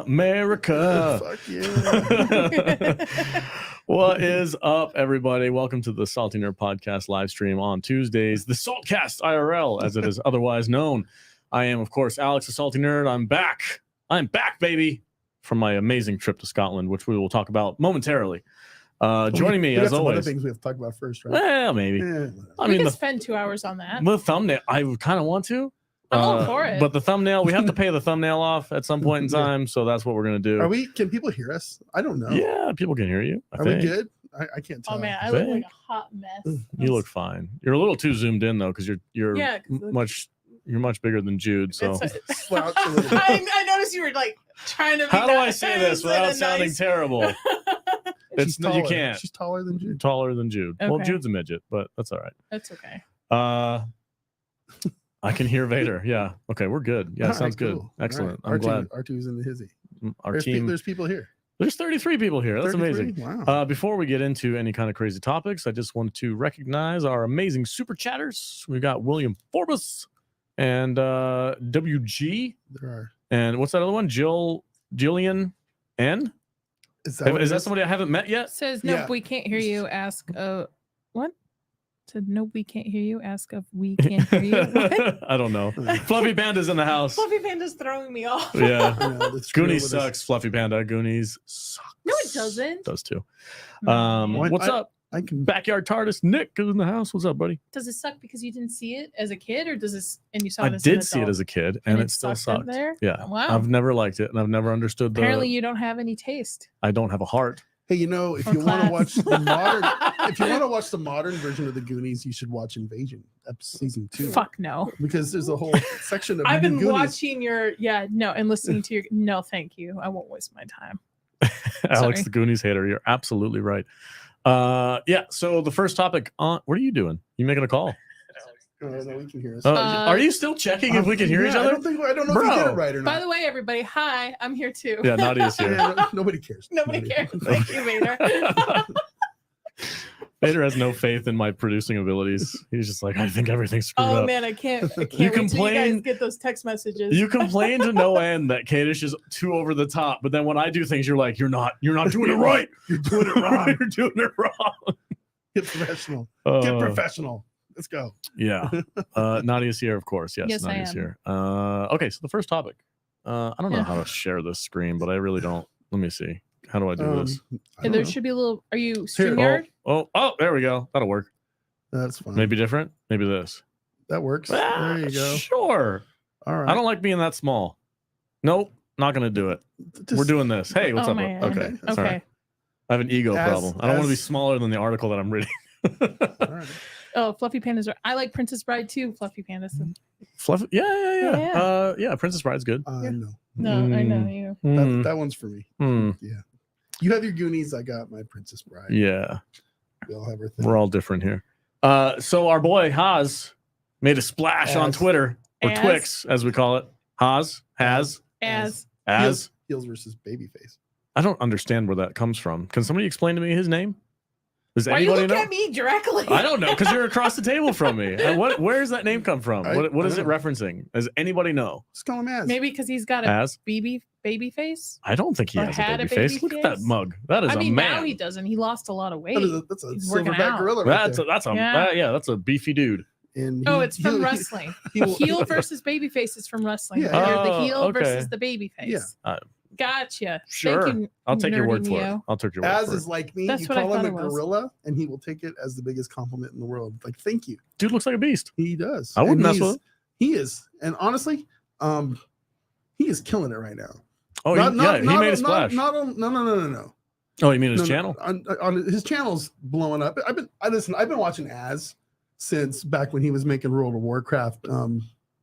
America. Fuck yeah. What is up, everybody? Welcome to the Salty Nerd Podcast live stream on Tuesdays, the Saltcast IRL, as it is otherwise known. I am, of course, Alex, the Salty Nerd. I'm back. I'm back, baby, from my amazing trip to Scotland, which we will talk about momentarily. Joining me, as always. Other things we have to talk about first, right? Well, maybe. Yeah. We can spend 2 hours on that. The thumbnail, I kind of want to. I'm all for it. But the thumbnail, we have to pay the thumbnail off at some point in time, so that's what we're going to do. Can people hear us? I don't know. Yeah, people can hear you. Are we good? I can't tell. Oh man, I look like a hot mess. You look fine. You're a little too zoomed in though, because you're Yeah, much better than Jude. So I noticed you were like trying to. How do I say this without sounding terrible? It's taller. You can't. She's taller than Jude. Taller than Jude. Okay. Well, Jude's a midget, but that's all right. That's okay. I can hear Vader. Yeah. Okay, we're good. Yeah, sounds cool. good. Excellent. Right. I'm glad. R2's in the hizzy. Our team. There's people here. There's 33 people here. That's 33? amazing. Wow. Before we get into any kind of crazy topics, I just want to recognize our amazing super chatters. We've got William Forbus and WG. There are. And what's that other one? Jillian N? Is that somebody I haven't met yet? Says nope, we can't hear you. Ask what? Said nope, we can't hear you. Ask if we can hear you. What? I don't know. Fluffy Panda's in the house. Fluffy Panda's throwing me off. Yeah. Goonies sucks. Fluffy Panda. Goonies sucks. No, it doesn't. Does too. What's up? Backyard TARDIS Nick is in the house. What's up, buddy? Does it suck because you didn't see it as a kid, or does this and you saw I this? did see it as a kid, and it still sucked sucked. There? Yeah. Wow. I've never liked it, and I've never understood Apparently, you don't have any taste. I don't have a heart. Hey, if you want to watch the modern version of the Goonies, you should watch Invasion, season 2. Fuck no. Because there's a whole section of I've been Goonies. watching and listening to your no, thank you. I won't waste my time. Alex, the Goonies hater. You're absolutely right. So the first topic on what are you doing? You making a call? No, we can hear us. Are you still checking if we can hear each other? I don't know if you did it right or not. By the way, everybody, hi, I'm here too. Yeah, Nadia's here. Nobody cares. Nobody cares. Thank you, Vader. Vader has no faith in my producing abilities. He's just like, I think everything's screwed up. Oh man, I can't wait till you guys get those text messages. You complain to no end that Kadish is too over the top, but then when I do things, you're like, you're not doing it right. You're doing it wrong. You're doing it wrong. Get professional. Get professional. Let's go. Yeah. Nadia's here, of course. Yes, Nadia's here. Okay, so the first topic. I don't know how to share this screen, but I really don't. Let me see. How do I do this? There should be a little. Are you StreamYard? Oh, there we go. That'll work. That's fine. Maybe different. Maybe this. That works. There you go. Sure. All right. I don't like being that small. Nope. Not going to do it. We're doing this. Hey, what's up? Man. Okay. Sorry. I have an ego problem. I don't want to be smaller than the article that I'm reading. All right. Oh, Fluffy Pandas. I like Princess Bride too. Fluffy Pandas. Fluffy. Yeah. Princess Bride's good. No. I know you. That one's for me. Yeah. You have your Goonies. I got my Princess Bride. Yeah. We all have our thing. We're all different here. So our boy Haas made a splash on Twitter, or Twix, as we call it. Haas has Heels versus Babyface. I don't understand where that comes from. Can somebody explain to me his name? Does Why anybody you look know? at me directly? I don't know, because you're across the table from me. Where does that name come from? What is it referencing? Does anybody know? Just call him Az. Maybe because he's got a babyface. I don't think he has a baby face. Look at that mug. That is a man. Now he doesn't. He lost a lot of weight. That's a silverback gorilla. That's a beefy dude. It's from wrestling. Heel versus Babyface is from wrestling. Yeah. The heel versus the Babyface. Yeah. Gotcha. Sure. I'll take your word for it. I'll take your word for it. Az is like me. You call him a gorilla, and he will take it as the biggest compliment in the world. Like, thank you. Dude looks like a beast. He does. I wouldn't mess with him. He is. And honestly, he is killing it right now. Oh, he made a splash. No. Oh, you mean his channel? On his channel's blowing up. I've been watching Az since back when he was making World of Warcraft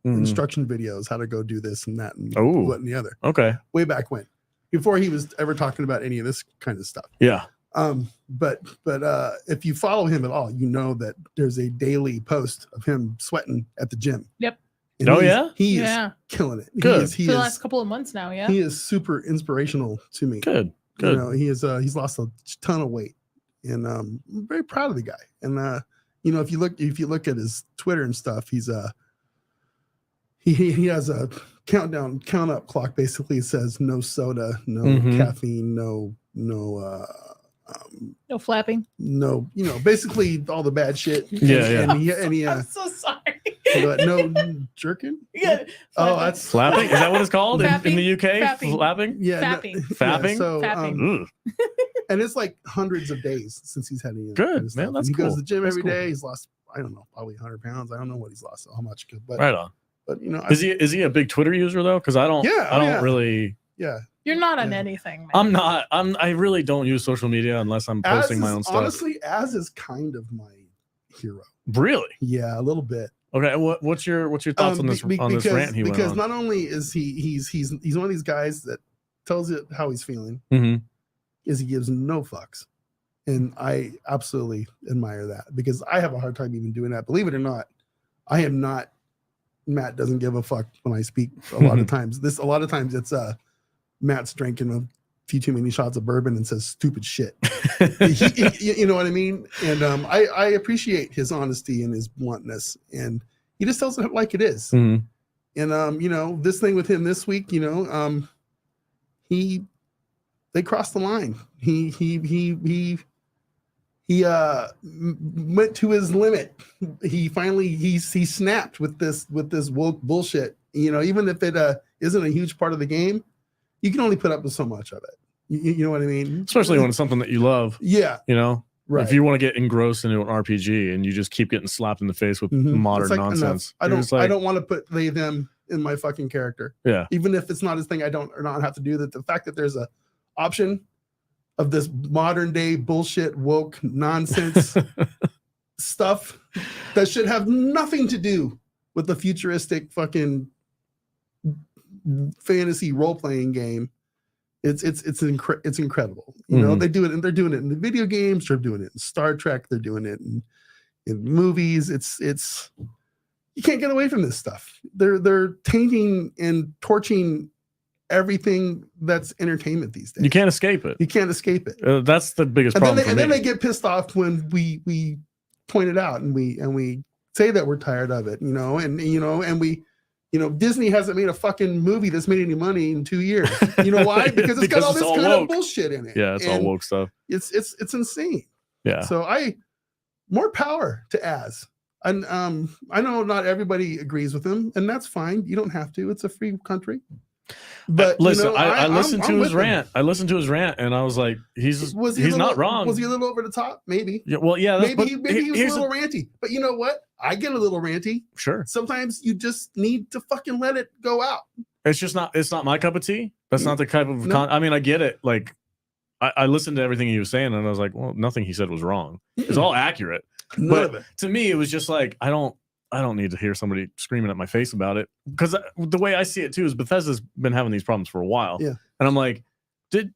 instruction videos, how to go do this and that and what and the other. Okay. Way back when, before he was ever talking about any of this kind of stuff. Yeah. But if you follow him at all, you know that there's a daily post of him sweating at the gym. Yep. And he is killing it. Good. For the last couple of months now, he is super inspirational to me. Good. He's lost a ton of weight, and I'm very proud of the guy. And if you look at his Twitter and stuff, he has a count up clock basically says no soda, no caffeine, no flapping, no, basically all the bad shit. I'm so sorry. No jerking. Yeah. Oh, that's flapping. Is that what it's called in the UK? Fapping. Flapping. Yeah. Fapping. Fapping. Yeah, so, Fapping. and it's like hundreds of days since he's had any. Good, man. That's he cool. goes to the gym that's every cool. day. He's lost, I don't know, probably 100 pounds. I don't know what he's lost, how much. But right on. But is he a big Twitter user though? Because I don't. Yeah. I don't really. Yeah. You're not on anything, man. I'm not. I really don't use social media unless I'm posting my own stuff. Honestly, Az is kind of my hero. Really? Yeah, a little bit. Okay, what's your thoughts on this this rant he went on? Because not only is he's one of these guys that tells you how he's feeling, is he gives no fucks, and I absolutely admire that because I have a hard time even doing that. Believe it or not, I am not. Matt doesn't give a fuck when I speak. A lot of times, it's Matt's drinking a few too many shots of bourbon and says stupid shit. You know what I mean? And I appreciate his honesty and his bluntness, and he just tells it like it is. And this thing with him this week, they crossed the line. He went to his limit. He finally snapped with this woke bullshit. Even if it isn't a huge part of the game, you can only put up with so much of it. You know what I mean? Especially when it's something that you love. Yeah. Right. If you want to get engrossed into an RPG and you just keep getting slapped in the face with modern nonsense. I don't want to put them in my fucking character. Yeah. Even if it's not his thing, I don't have to do that. The fact that there's a option of this modern day bullshit woke nonsense stuff that should have nothing to do with the futuristic fucking fantasy role-playing game. It's incredible. They do it, and they're doing it in the video games. They're doing it in Star Trek. They're doing it in movies. It's you can't get away from this stuff. They're tainting and torching everything that's entertainment these days. You can't escape it. That's the biggest problem. And then they get pissed off when we point it out and we say that we're tired of it. And we. Disney hasn't made a fucking movie that's made any money in 2 years. You know why? Because it's got all this kind of bullshit in it. Yeah, it's all woke stuff. It's insane. Yeah. So more power to Az. And I know not everybody agrees with him, and that's fine. You don't have to. It's a free country. But listen, I listened to his rant. I listened to his rant, and I was like, he's not wrong. Was he a little over the top? Maybe. Yeah, well, yeah. Maybe he was a little ranty. But you know what? I get a little ranty. Sure. Sometimes you just need to fucking let it go out. It's not my cup of tea. That's not the type of. I mean, I get it. Like, I listened to everything he was saying, and I was like, well, nothing he said was wrong. It's all accurate. None of it. To me, it was just like, I don't need to hear somebody screaming at my face about it, because the way I see it too is Bethesda's been having these problems for a while. Yeah. And I'm like, did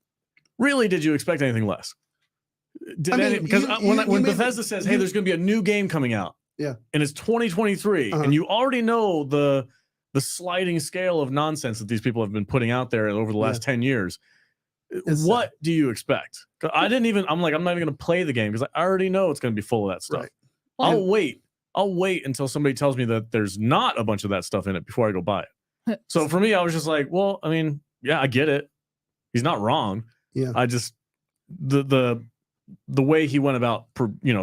you expect anything less? Because when Bethesda says, hey, there's going to be a new game coming out. Yeah. And it's 2023, and you already know the sliding scale of nonsense that these people have been putting out there over the last 10 years. What do you expect? I'm not even going to play the game because I already know it's going to be full of that stuff. Right. I'll wait until somebody tells me that there's not a bunch of that stuff in it before I go buy it. So for me, I was just like, well, I mean, yeah, I get it. He's not wrong. Yeah. I just the way he went about,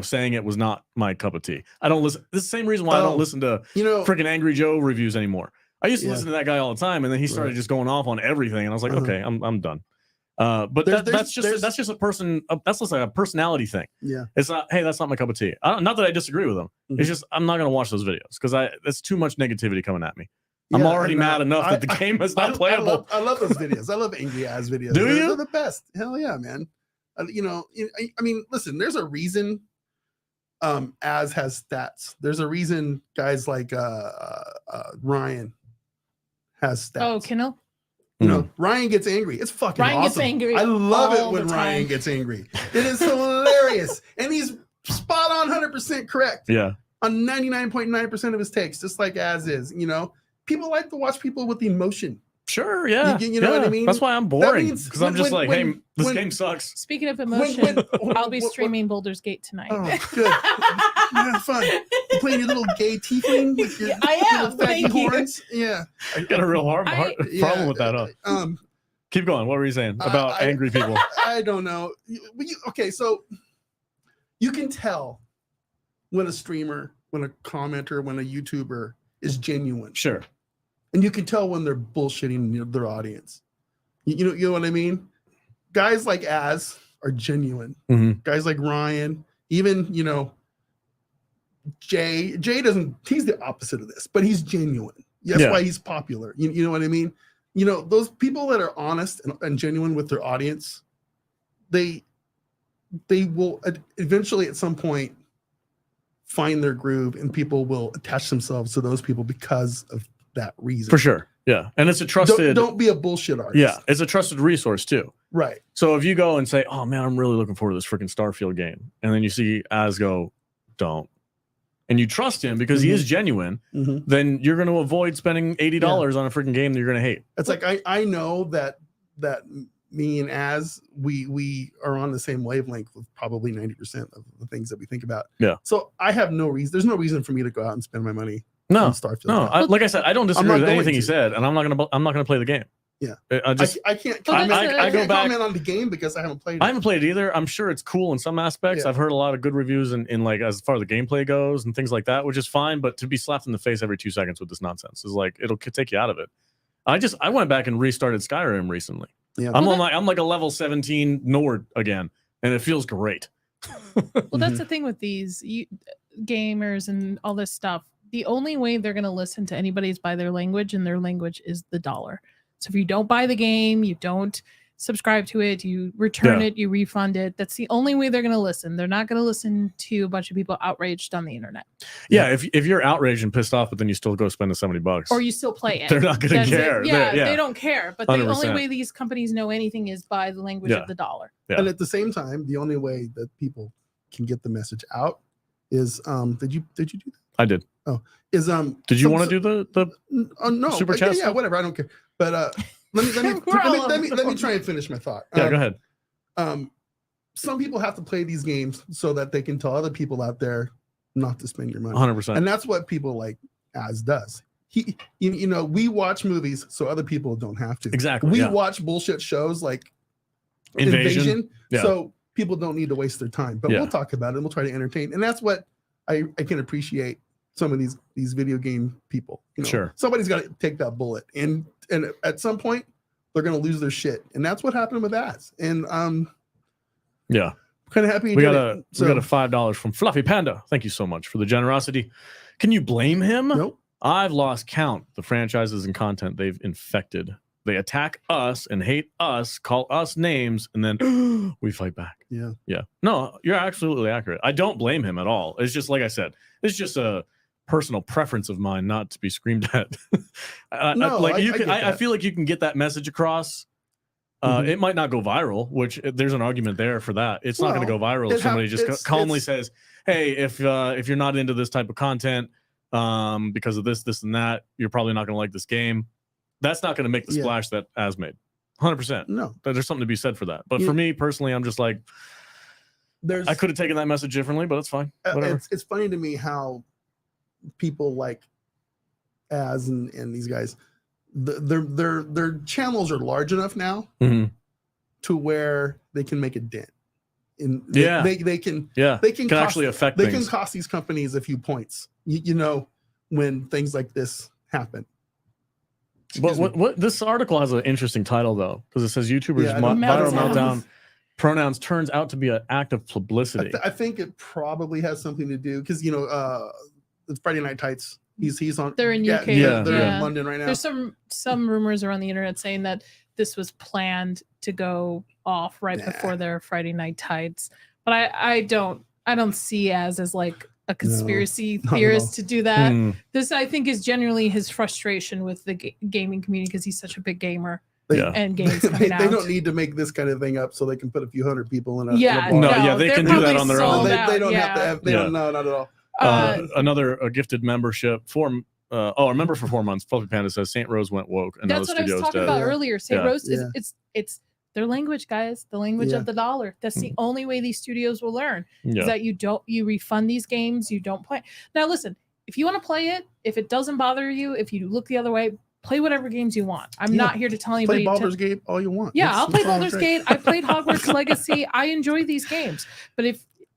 saying it was not my cup of tea. I don't listen. This is the same reason why I don't listen to freaking Angry Joe reviews anymore. I used to listen to that guy all the time, and then he started just going off on everything, and I was like, okay, I'm done. But that's just a person. That's just like a personality thing. Yeah, it's not. Hey, that's not my cup of tea. Not that I disagree with him. It's just I'm not going to watch those videos because that's too much negativity coming at me. I'm already mad enough that the game is not playable. I love those videos. I love angry ass videos. Do you? They're the best. Hell yeah, man. I mean, listen. There's a reason. Az has stats. There's a reason guys like Ryan has stats. Oh, Kindle. Ryan gets angry. It's fucking Ryan awesome. gets angry. I love it when Ryan gets angry. It is hilarious. And he's spot on 100% correct. Yeah. On 99.9% of his takes, just like Az is. People like to watch people with emotion. Sure, yeah. You know what I mean? That's why I'm boring, means because I'm just hey, this when- game sucks. Speaking of emotion, I'll be streaming Baldur's Gate tonight. Oh, good. Yeah, fun. You playing your little gay tiefling with your I am. little fatty Thank you. horns? Yeah. I got a real hard problem with that. Keep going. What were you saying about angry people? I don't know. Okay, so you can tell when a streamer, when a commenter, when a YouTuber is genuine. Sure. And you can tell when they're bullshitting their audience. You know what I mean? Guys like Az are genuine. Mm-hmm. Guys like Ryan, even, Jay doesn't, he's the opposite of this, but he's genuine. That's why he's popular. You know what I mean? Those people that are honest and genuine with their audience, they will eventually at some point find their groove, and people will attach themselves to those people because of that reason. For sure. Yeah. And it's a trusted. Don't be a bullshit artist. Yeah. It's a trusted resource too. Right. So if you go and say, oh man, I'm really looking forward to this freaking Starfield game, and then you see Az go, don't, and you trust him because he is genuine, then you're going to avoid spending $80 on a freaking game that you're going to hate. It's like I know that me and Az, we are on the same wavelength with probably 90% of the things that we think about. Yeah. So I have no reason. There's no reason for me to go out and spend my money. No, on Starfield. no. Like I said, I don't disagree with anything he said, and I'm not gonna play the game. Yeah. I can't comment, I go back. Comment on the game because I haven't played it. I haven't played it either. I'm sure it's cool in some aspects. Yeah. I've heard a lot of good reviews in like as far as the gameplay goes and things like that, which is fine. But to be slapped in the face every 2 seconds with this nonsense is like it'll take you out of it. I went back and restarted Skyrim recently. Yeah. I'm like a level 17 Nord again, and it feels great. Well, that's the thing with these gamers and all this stuff. The only way they're going to listen to anybody is by their language, and their language is the dollar. So if you don't buy the game, you don't subscribe to it, you return it, you refund it. That's the only way they're going to listen. They're not going to listen to a bunch of people outraged on the internet. Yeah, if you're outraged and pissed off, but then you still go spend the $70, or you still play it, they're not going to care. Yeah, they don't care. But 100%. the only way these companies know anything is by the language of the dollar. Yeah. And at the same time, the only way that people can get the message out is did you do that? I did. Oh, is did you want to do the no super chat? Yeah, whatever. I don't care. But let me try and finish my thought. Yeah, go ahead. Some people have to play these games so that they can tell other people out there not to spend your money. 100%. And that's what people like Az does. We watch movies so other people don't have to. Exactly. We watch bullshit shows like Invasion. So people don't need to waste their time. But we'll talk about it and we'll try to entertain. And that's what I can appreciate some of these video game people. Sure. Somebody's got to take that bullet. And at some point they're going to lose their shit. And that's what happened with Az. And yeah. Kind of happy. We got a $5 from Fluffy Panda. Thank you so much for the generosity. Can you blame him? Nope. I've lost count the franchises and content they've infected. They attack us and hate us, call us names, and then we fight back. Yeah. Yeah. No, you're absolutely accurate. I don't blame him at all. It's just like I said, it's just a personal preference of mine not to be screamed at. I feel like you can get that message across. It might not go viral, which there's an argument there for that. It's not going to go viral if somebody just calmly says, hey, if you're not into this type of content because of this, and that, you're probably not going to like this game. That's not going to make the splash that Az made. 100%. No. There's something to be said for that. But for me personally, I'm just like, I could have taken that message differently, but it's fine. Whatever. It's funny to me how people like Az and these guys, their channels are large enough now to where they can make a dent. They can actually affect things. They things. can cost these companies a few points. When things like this happen. But what this article has an interesting title though, because it says YouTubers viral meltdown pronouns turns out to be an act of publicity. I think it probably has something to do because it's Friday Night Tights. He's on. They're in UK. They're in London right now. There's some rumors around the internet saying that this was planned to go off right before their Friday Night Tights. But I don't see as like a conspiracy theorist to do that. This I think is generally his frustration with the gaming community because he's such a big gamer. And games coming out. They don't need to make this kind of thing up so they can put a few hundred people in a bar. They can do that on their own. They don't have to have. They don't know, not at all. Another gifted membership for I remember for 4 months. Fluffy Panda says Saint Rose went woke. Another That's what I was studio's talking dead. about Yeah. earlier. St. Yeah. Rose Yeah. it's their language, guys. The language Yeah. of the dollar. That's the only way these studios will learn. Yeah. Is that you refund these games, you don't play. Now listen, if you want to play it, if it doesn't bother you, if you look the other way, play whatever games you want. I'm not here to tell anybody. Play Baldur's Gate all you want. Yeah, That's- I'll play that's all I'm Baldur's saying. Gate. I played Hogwarts Legacy. I enjoy these games. But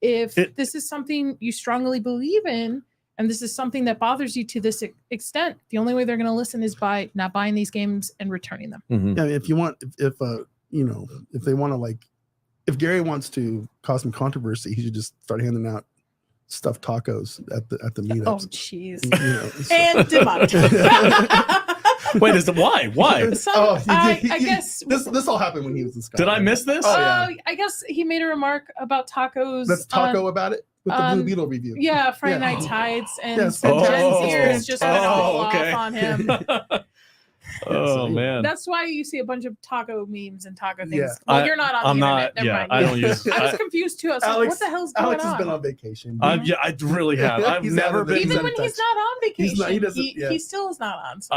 if this is something you strongly believe in, and this is something that bothers you to this extent, the only way they're going to listen is by not buying these games and returning them. Mhm. Yeah, if you want, if they want to, like, if Gary wants to cause some controversy, he should just start handing out stuffed tacos at the Oh, meetups. jeez. You know, so- And demonetized. Wait, is it why? Why? I guess. this all happened when he was in Scotland. Did I miss this? Oh, yeah. I guess he made a remark about tacos. That's Taco on- about it with the Blue Beetle review. Yeah, Friday Yeah. Night Tides, and Yes. so Oh, Jen's ears just went all okay. off on him. Oh man. That's why you see a bunch of taco memes and taco things. Yeah. Well, you're not on I'm the not. internet. Never Yeah, mind. I don't use. I was I, confused too. I was like, what the hell's going Alex on? has been on vacation. I really have. I've He's never out of it. been. He's Even out when of he's touch. not on vacation, He's not- he doesn't- yeah. he still is not on. So.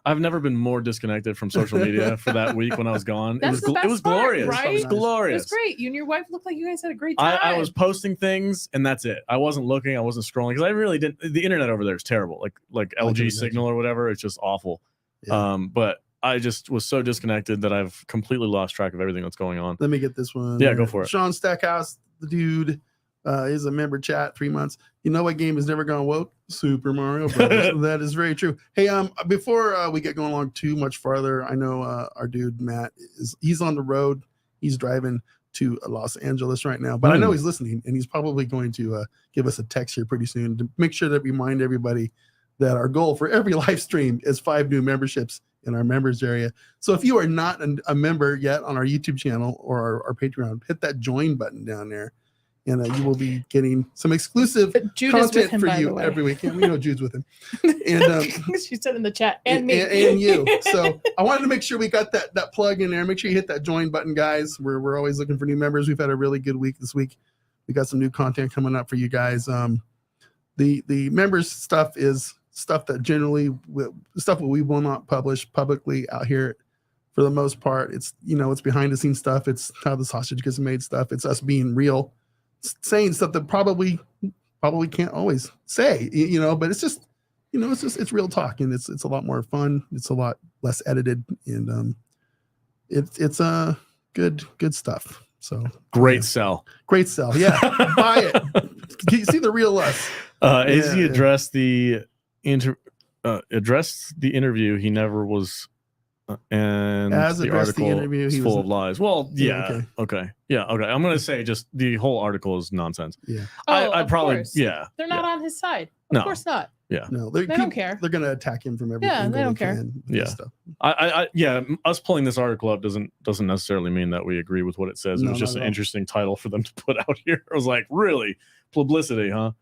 I've never been more disconnected from social media for that week when I was gone. That's the It was best part, glorious. right? It was It glorious. was great. You and your wife looked like you guys had a great time. I was posting things and that's it. I wasn't looking. I wasn't scrolling because I really didn't. The internet over there is terrible. Like I can LG imagine. signal or whatever. It's just awful. Yeah. But I just was so disconnected that I've completely lost track of everything that's going on. Let me get this one. Yeah, go for it. Sean Stackhouse, the dude, is a member chat, 3 months. You know what game has never gone woke? Super Mario Brothers. That is very true. Hey, before we get going along too much farther, I know our dude Matt he's on the road. He's driving to Los Angeles right now, but I know he's listening, and he's probably going to give us a text here pretty soon to make sure that we remind everybody that our goal for every live stream is 5 new memberships in our members area. So if you are not a member yet on our YouTube channel or our Patreon, hit that join button down there, and you will be getting some exclusive Jude is with content him, for by the you way. every week. And we know Jude's with him. And She said in the chat, and me. and you. So I wanted to make sure we got that plug in there. Make sure you hit that join button, guys. We're always looking for new members. We've had a really good week this week. We got some new content coming up for you guys. The members stuff is stuff that stuff that we will not publish publicly out here for the most part. It's it's behind the scenes stuff. It's how the sausage gets made stuff. It's us being real, saying stuff that probably can't always say, but it's just it's real talk, and it's a lot more fun. It's a lot less edited, and it's good stuff. So Great sell. great sell. Yeah, buy it. You see the real us. As he Yeah. addressed the interview, he never was, and As the addressed the article interview, is he full was- of lies. Well, Yeah, yeah, okay, yeah, okay. I'm gonna say just the whole article is nonsense. Yeah. Oh, I'd of probably, course. yeah, They're not on his side. Of No. course not. No, They don't care. They're gonna attack him from every Yeah, angle they don't care. can. Yeah. Stuff. yeah. Us pulling this article up doesn't necessarily mean that we agree with what it says. It No, was just not an at all. interesting title for them to put out here. I was like, really, publicity, huh?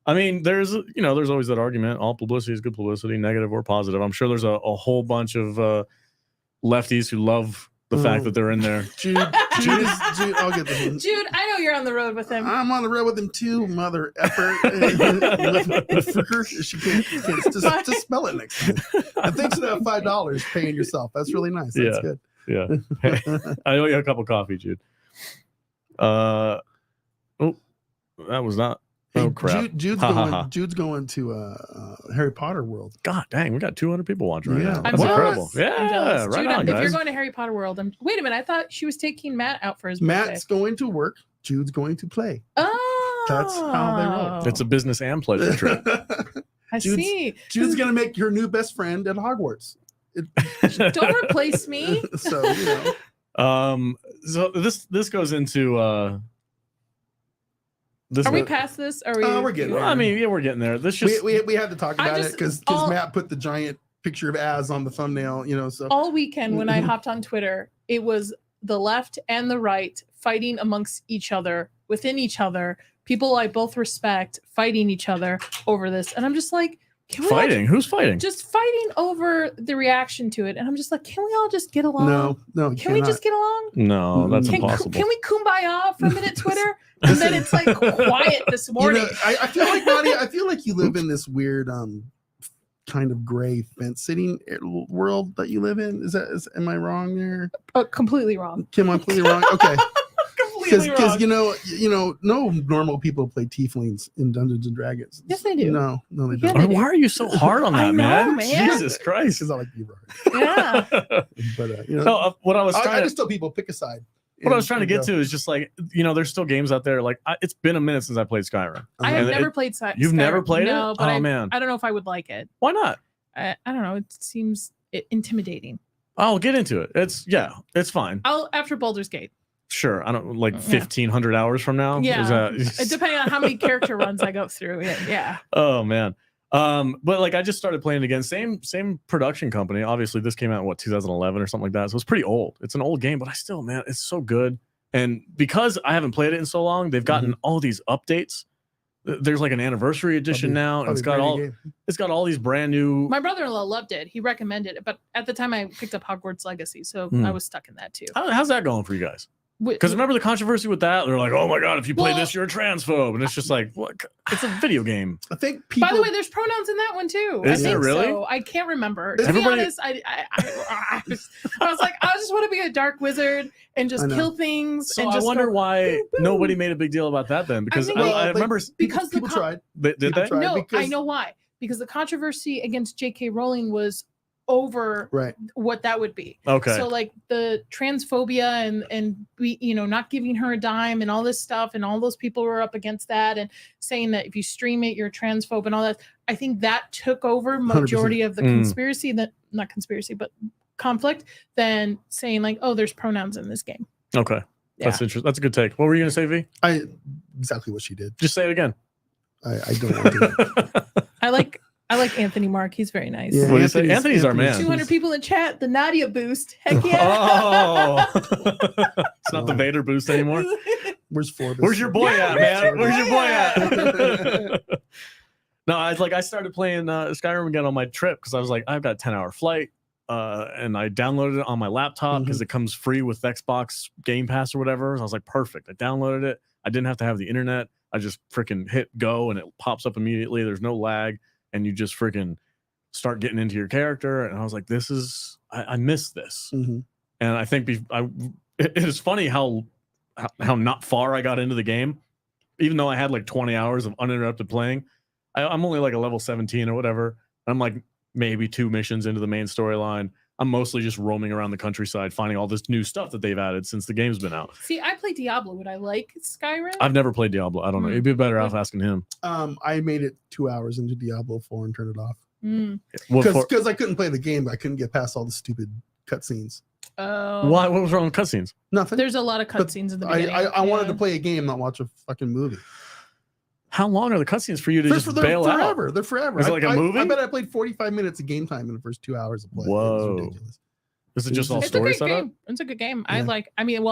I mean, there's always that argument. All publicity is good publicity, negative or positive. I'm sure there's a whole bunch of lefties who love the fact that they're in there. Jude, I'll get this one. Jude, I know you're on the road with him. I'm on the road with him too, mother effer. She can't just spell it next time. And thanks for that $5 paying yourself. That's really nice. That's Yeah. good. Yeah. I owe you a cup of coffee, Jude. That was not. Oh crap! Jude's going to Harry Potter World. God dang, we got 200 people watching right Yeah. now. I'm That's jealous. incredible. I'm Yeah, jealous. right Jude, on, if you're guys. going to Harry Potter World, wait a minute. I thought she was taking Matt out for his birthday. Matt's going to work. Jude's going to play. Oh, That's how they roll. It's a business and pleasure trip. I Jude's- see. Jude's going to make her new best friend at Hogwarts. Don't replace me. So So this goes into this. Are we past this? Are we? we're getting Well, there. I mean, yeah, we're getting there. This just we had to talk I'm about it just- because all- Matt put the giant picture of Az on the thumbnail. So All weekend when I hopped on Twitter, it was the left and the right fighting amongst each other, within each other. People I both respect fighting each other over this, and I'm just like, Fighting? Who's fighting? Just fighting over the reaction to it. And I'm just like, can we all just get along? No. Can we just get along? No, that's impossible. Can we kumbaya for a minute, Twitter? And then it's like quiet this morning. I feel like, Nadia, I feel like you live in this weird kind of gray fence sitting world that you live in. Am I wrong there? Completely wrong. Am I completely wrong? Okay. Completely wrong. Because no normal people play tieflings in Dungeons and Dragons. Yes, they do. No, they Yeah, don't. they Why are you so hard on that, I know, man? man. Jesus Christ! Because I like Beaver. Yeah. But No, what I was trying I just tell people pick a side. What I was trying to get to is just like, there's still games out there. Like, it's been a minute since I played Skyrim. I have never played Skyrim. You've never played it? No, but man. I don't know if I would like it. Why not? I don't know. It seems intimidating. I'll get into it. It's fine. After Baldur's Gate. Sure. I don't 1,500 hours from now. Yeah. Depending on how many character runs I go through. Yeah. Oh man. But like I just started playing again. Same production company. Obviously, this came out in 2011 or something like that. So it's pretty old. It's an old game, but I still, man, it's so good. And because I haven't played it in so long, they've gotten all these updates. There's like an anniversary edition now, and it's got all these brand new. My brother-in-law loved it. He recommended it, but at the time I picked up Hogwarts Legacy, so I was stuck in that too. How's that going for you guys? Because remember the controversy with that? They're like, "Oh my god, if you play this, you're a transphobe," and it's just like, "What? It's a video game." I think people. By the way, there's pronouns in that one too. Is there really? So. I can't remember. To be honest, I was like, I just want to be a dark wizard and just kill things. So and just I wonder why nobody made a big deal about that then. Because I remember because people tried. Did they? No, I know why. Because the controversy against J.K. Rowling was over what that would be. Okay. So like the transphobia and we, not giving her a dime and all this stuff, and all those people were up against that and saying that if you stream it, you're transphobe and all that. I think that took over majority 100%. Of the conspiracy, that not conspiracy, but conflict, than saying like, oh, there's pronouns in this game. Okay. That's interesting. That's a good take. What were you gonna say, V? Exactly what she did. Just say it again. I don't want to. I like Anthony Mark. He's very nice. Yeah, what do you say? Anthony's our man. 200 people in chat. The Nadia boost. Heck yeah. Oh. It's not the Vader boost anymore. Where's Forbus? Where's your boy at, man? Where's your boy at? No, I started playing Skyrim again on my trip because I was like, I've got a 10-hour flight. And I downloaded it on my laptop because it comes free with Xbox Game Pass or whatever. So I was like, perfect. I downloaded it. I didn't have to have the internet. I just freaking hit go and it pops up immediately. There's no lag. And you just freaking start getting into your character. And I was like, I miss this. And I think it is funny how not far I got into the game, even though I had like 20 hours of uninterrupted playing. I'm only like a level 17 or whatever. I'm like maybe 2 missions into the main storyline. I'm mostly just roaming around the countryside, finding all this new stuff that they've added since the game's been out. See, I play Diablo. Would I like Skyrim? I've never played Diablo. I don't know. It'd be better off asking him. I made it 2 hours into Diablo 4 and turned it off. Because I couldn't play the game. I couldn't get past all the stupid cutscenes. Oh. Why? What was wrong with cutscenes? Nothing. There's a lot of cutscenes in the beginning. I wanted to play a game, not watch a fucking movie. How long are the cutscenes for you to just bail forever. out? They're forever. Is it like a movie? I bet I played 45 minutes of game time in the first 2 hours of play. Whoa. It's ridiculous. Is it just all It's story a great setup? game. It's a good game. Yeah.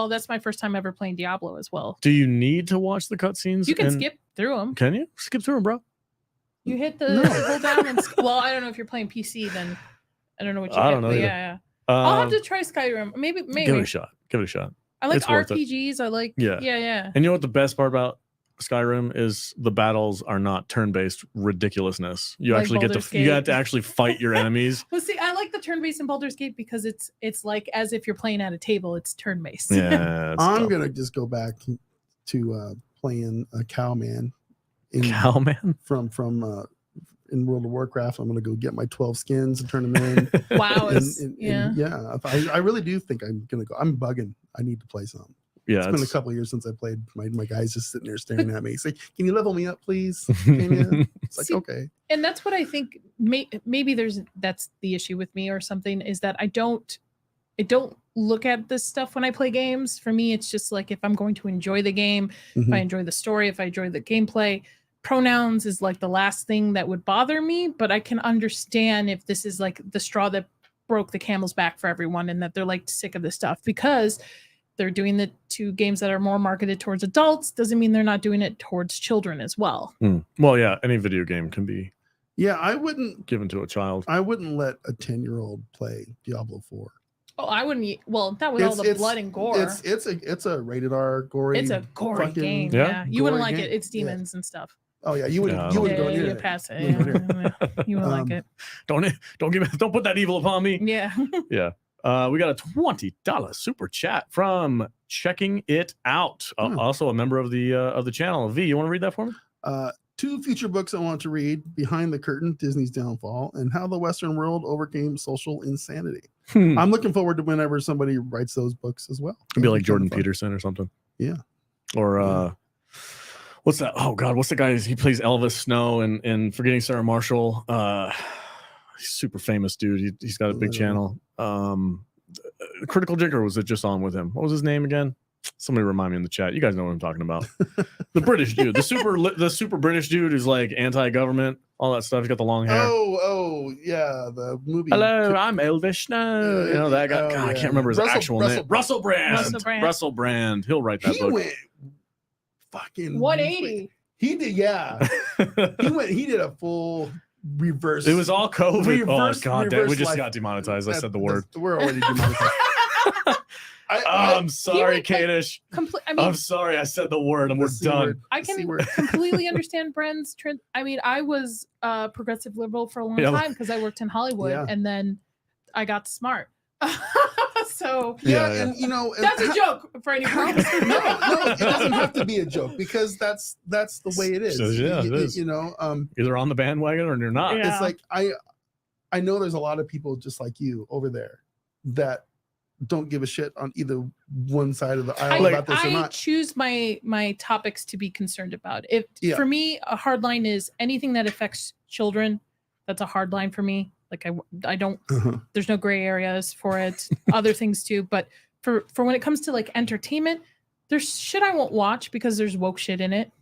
That's my first time ever playing Diablo as well. Do you need to watch the cutscenes? You can skip through them. Can you? Skip through them, bro. You hit the hold down and well, I don't know if you're playing PC, then I don't know what you I hit. don't know. Yeah. I'll have to try Skyrim. Maybe. Give it a shot. I like It's worth it. RPGs. I like. Yeah. And you know what the best part about Skyrim is? The battles are not turn-based ridiculousness. You Like actually Baldur's you Gate. get to actually fight your enemies. Well, see, I like the turn-based in Baldur's Gate because it's like as if you're playing at a table. It's turn-based. Yeah. I'm gonna just go back to playing a cowman. Cowman from in World of Warcraft. I'm gonna go get my 12 skins and turn them in. Wow. I really do think I'm gonna go. I'm bugging. I need to play some. Yeah, it's been a couple of years since I played. My guy's just sitting there staring at me. He's like, "Can you level me up, please?" It's like, okay. And that's what I think. Maybe that's the issue with me or something, is that I don't look at this stuff when I play games. For me, it's just like if I'm going to enjoy the game, if I enjoy the story, if I enjoy the gameplay, pronouns is like the last thing that would bother me. But I can understand if this is like the straw that broke the camel's back for everyone, and that they're like sick of this stuff because they're doing the 2 games that are more marketed towards adults. Doesn't mean they're not doing it towards children as well. Well, yeah, any video game can be Yeah, I wouldn't given to a child. I wouldn't let a 10-year-old play Diablo 4. Oh, I wouldn't. Well, not with all the blood and gore. It's a rated R gory. It's a gory game. Yeah. Yeah, you wouldn't like game. it. It's demons and stuff. Oh yeah, you wouldn't. You wouldn't go near it. Pass it. You wouldn't go near You wouldn't like it. Don't put that evil upon me. Yeah. Yeah. We got a $20 super chat from Checking It Out. Also a member of the channel. V, you want to read that for me? 2 future books I want to read: Behind the Curtain, Disney's Downfall, and How the Western World Overcame Social Insanity. I'm looking forward to whenever somebody writes those books as well. It'd be like Jordan Peterson or something. Yeah. Or what's that? Oh God, what's the guy? He plays Elvis Snow in Forgetting Sarah Marshall. He's super famous dude. He's got a big channel. Critical Drinker was it just on with him? What was his name again? Somebody remind me in the chat. You guys know what I'm talking about. The British dude, the super British dude who's like anti-government, all that stuff. He's got the long hair. Oh, yeah, the movie. Hello, I'm Elvis Snow. You know that guy. God, I can't remember his actual name. Russell Brand. He'll write that book. He went fucking 180. He did, yeah. He did a full reverse. It was all COVID. Reverse, oh God, reverse we just life. got demonetized. I said the word. We're already demonetized. I'm sorry, Kadish. I'm sorry, I said the word, and we're done. I can completely understand Bren's trend. I mean, I was progressive liberal for a long time because I worked in Hollywood, and then I got smart. So and that's a joke for anyone. No, it doesn't have to be a joke because that's the way it is. It is. Either on the bandwagon or you're not. It's like I know there's a lot of people just like you over there that don't give a shit on either one side of the aisle about this or not. I choose my topics to be concerned about. For me, a hard line is anything that affects children. That's a hard line for me. Like I don't. There's no gray areas for it. Other things too, but for when it comes to like entertainment, there's shit I won't watch because there's woke shit in it.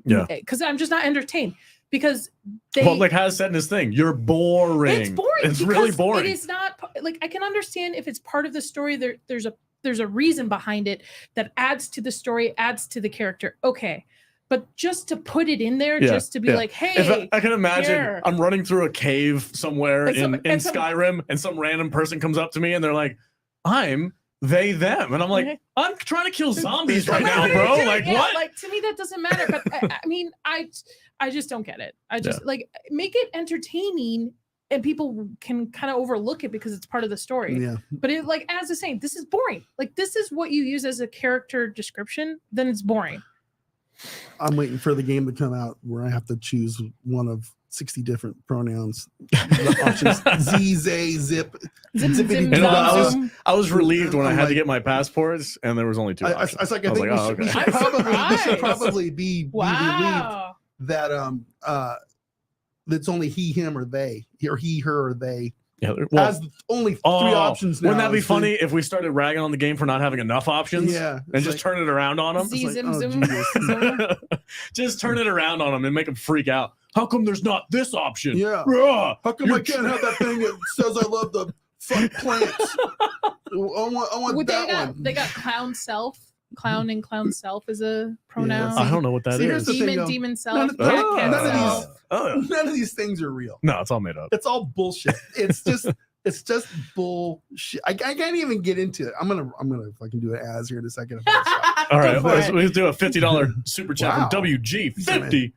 Yeah. Because I'm just not entertained. Because like Has said in his thing, you're boring. It's boring. It's really boring. It is not like I can understand if it's part of the story. There's a reason behind it that adds to the story, adds to the character. Okay. But just to put it in there, just to be like, hey, I can imagine I'm running through a cave somewhere in Skyrim, and some random person comes up to me and they're like, I'm they, them. And I'm like, I'm trying to kill zombies right now, bro. Like, what? Like, to me, that doesn't matter. But I mean, I just don't get it. I just like make it entertaining and people can kind of overlook it because it's part of the story. Yeah. But it like, as I saying, this is boring. Like, this is what you use as a character description, then it's boring. I'm waiting for the game to come out where I have to choose one of 60 different pronouns. Options: Z, zay, zip, zippity. I was relieved when I had to get my passports, and there was only 2 options. I was like, I think we should probably be relieved that that's only he, him, or they, or he, her, or they. Yeah, well, has only 3 options now. Wouldn't that be funny if we started ragging on the game for not having enough options? Yeah, and just turn it around on them. Just turn it around on them and make them freak out. How come there's not this option? Yeah. How come I can't have that thing that says I love the fuck plants? I want that one. They got clown self. Clown and clown self is a pronoun. I don't know what that is. Demon self. None of these things are real. No, it's all made up. It's all bullshit. It's just bullshit. I can't even get into it. I'm gonna if I can do it as here in a second. All right, let's do a $50 super chat from WG50.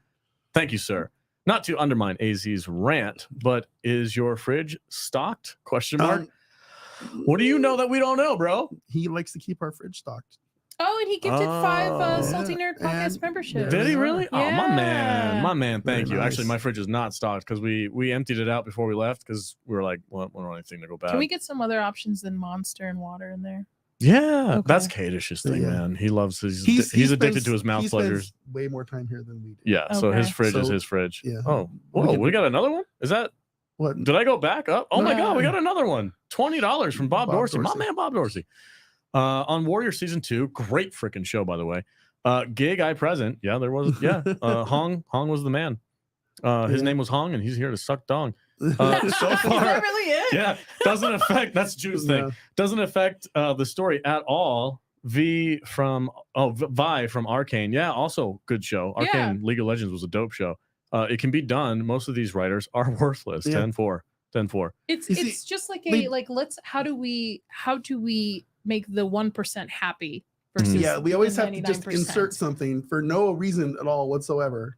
Thank you, sir. Not to undermine AZ's rant, but is your fridge stocked? Question mark. What do you know that we don't know, bro? He likes to keep our fridge stocked. Oh, and he gifted 5 Salty Nerd podcast memberships. Did he really? Yeah. Oh, my man. Thank you. Nice. Actually, my fridge is not stocked because we emptied it out before we left because we were like, well, we don't want anything to go bad. Can we get some other options than Monster and water in there? Yeah, that's Kadish's thing, man. He loves he's addicted to his mouth pleasures. Way more time here than we do. Yeah, so his fridge is his fridge. Yeah. Oh, whoa, we got another one? Is that what? Did I go back up? Oh my God, we got another one. $20 from Bob Dorsey. My man, Bob Dorsey. On Warrior Season 2, great freaking show, by the way. Gay guy present. Yeah, there was. Yeah, Hong was the man. His name was Hong, and he's here to suck dong. So far, is that really it? Yeah, doesn't affect. That's Jude's thing. Doesn't affect the story at all. Vi from Arcane. Yeah, also good show. Arcane League of Legends was a dope show. it can be done. Most of these writers are worthless. 10-4. It's just like how do we make the 1% happy versus we always the have to just 99%. insert something for no reason at all whatsoever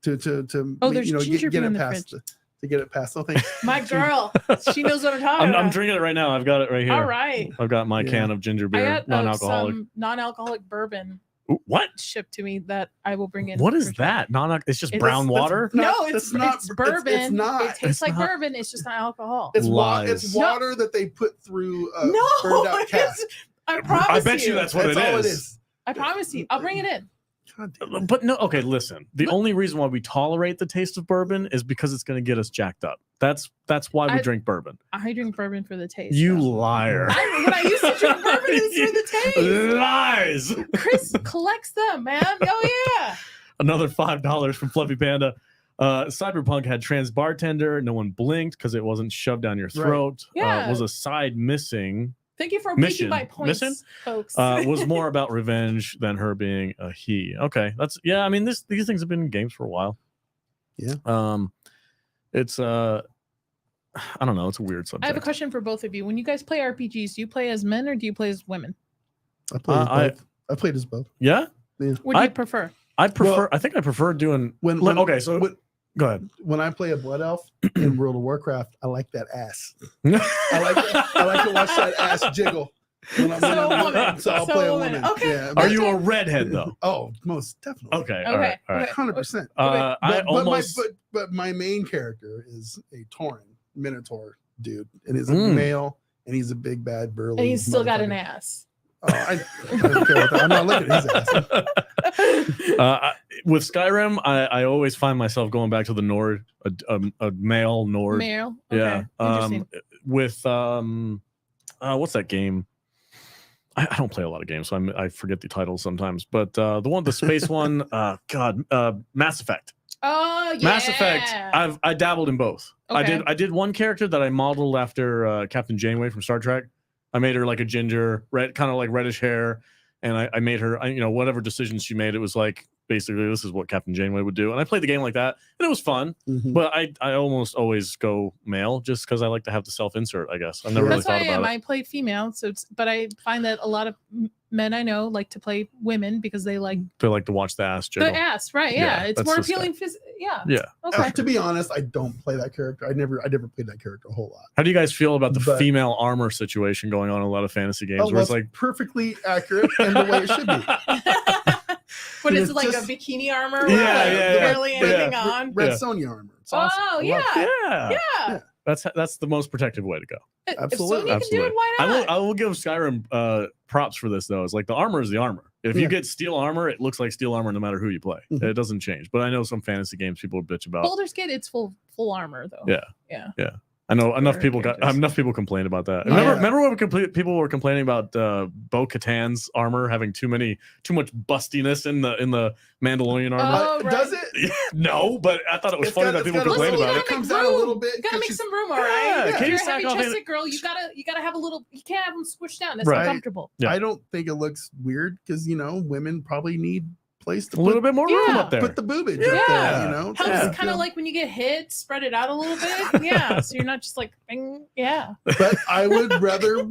to there's ginger beer in the fridge. To get it past. Oh, thanks. My girl, she knows what I'm talking about. I'm drinking it right now. I've got it right here. All right. I've got my can of ginger beer, I got non-alcoholic. some non-alcoholic bourbon. Ooh, what? Shipped to me that I will bring in. What is that? It's just brown water. It's bourbon. It's not. It tastes like bourbon. It's just not alcohol. It's water that they put through a burned out cask. I promise you. I bet you that's what it is. I promise you. I'll bring it in. But no, okay, listen. The only reason why we tolerate the taste of bourbon is because it's going to get us jacked up. That's why we drink bourbon. I drink bourbon for the taste. You liar. When I used to drink bourbon, it was for the taste. Lies. Chris collects them, man. Oh, yeah. Another $5 from Fluffy Panda. Cyberpunk had trans bartender. No one blinked because it wasn't shoved down your throat. Right. Yeah. Was a side missing. Thank you for making my points, folks. Was more about revenge than her being a he. Okay, I mean, these things have been in games for a while. Yeah. It's I don't know. It's a weird subject. I have a question for both of you. When you guys play RPGs, do you play as men or do you play as women? I play as both. I played as both. Yeah. What do you prefer? I think I prefer doing go ahead. When I play a blood elf in World of Warcraft, I like that ass. I like to watch that ass jiggle. So I'll play a woman. Okay. Yeah, are you a redhead though? Oh, most definitely. Okay. All right. 100%. But my main character is a Tauren Minotaur dude, and he's a male, and he's a big bad burly. And he's still got an ass. I don't care about that. I'm not looking at his ass. With Skyrim, I always find myself going back to the Nord, a male Nord. Male. Okay. Yeah. With what's that game? I don't play a lot of games, so I forget the titles sometimes. But the space one, Mass Effect. Oh yeah. Mass Effect. I dabbled in both. Okay. I did one character that I modeled after Captain Janeway from Star Trek. I made her like a ginger, red, kind of like reddish hair, and I made her, whatever decisions she made, it was like basically this is what Captain Janeway would do. And I played the game like that, and it was fun. Mm-hmm. But I almost always go male just because I like to have the self-insert, I guess. I've never really thought about it. I play female, but I find that a lot of men I know like to play women because they like to watch the ass jiggle. The ass, right? Yeah, it's more appealing. Yeah. Okay. To be honest, I don't play that character. I never played that character a whole lot. How do you guys feel about the female armor situation going on in a lot of fantasy games? Where it's like perfectly accurate and the way it should be. But it's like a bikini armor with barely anything on. Red Sonja armor. It's awesome. Oh yeah. That's the most protective way to go. Absolutely. If Sony can do it, why not? I will give Skyrim props for this though. It's like the armor is the armor. If you get steel armor, it looks like steel armor no matter who you play. Mm-hmm. It doesn't change. But I know some fantasy games people bitch about. Baldur's Gate, it's full armor though. Yeah. I know enough people complained about that. Remember when people were complaining about Bo-Katan's armor having too much bustiness in the Mandalorian armor? Oh, right. Does it? No, but I thought it was funny that people complained about it. It comes out a little bit. You gotta make some room, all right? Yeah. If you're a heavy-chested girl, you gotta have a little. You can't have them squished down. That's uncomfortable. Yeah. I don't think it looks weird because women probably need place to a little bit more room up there. Put the boobage up there, Helps kind of like when you get hit, spread it out a little bit. Yeah. So you're not just like, bing. Yeah. But I would rather,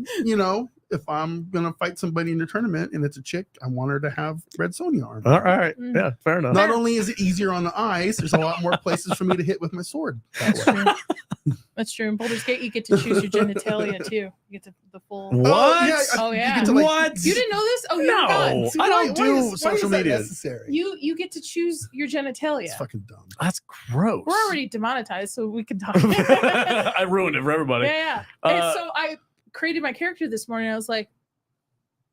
if I'm going to fight somebody in a tournament and it's a chick, I want her to have Red Sonja armor. All right. Yeah, fair enough. Not only is it easier on the ice, there's a lot more places for me to hit with my sword. That's true. In Baldur's Gate, you get to choose your genitalia too. You get the full. What? What? You didn't know this? Oh, no. I don't do social media. You get to choose your genitalia. It's fucking dumb. That's gross. We're already demonetized, so we can talk. I ruined it for everybody. Yeah. And so I created my character this morning. I was like,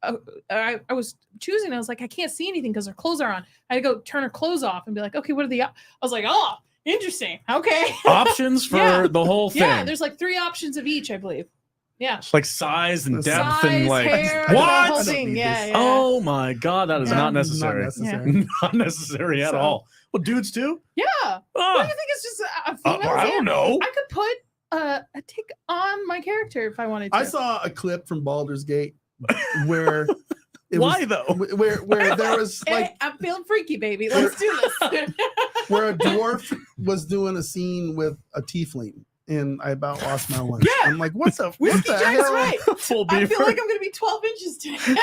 I was choosing. I was like, I can't see anything because her clothes are on. I had to go turn her clothes off and be like, okay, what are the? I was like, oh, interesting. Okay. Options for the whole thing. Yeah, there's like 3 options of each, I believe. Yeah. Like size and depth and like hair, what? Yeah. Oh my god, that is not necessary. Not necessary at all. Well, dudes too? Yeah. What do you think? It's just a female? I don't know. I could put a tick on my character if I wanted to. I saw a clip from Baldur's Gate where why though? Where there was like I'm feeling freaky, baby. Let's do this. where a dwarf was doing a scene with a tiefling, and I about lost my lunch. Yeah. I'm like, what the Whiskey hell? Jack's right. Full I beaver. feel like I'm gonna be 12 inches today.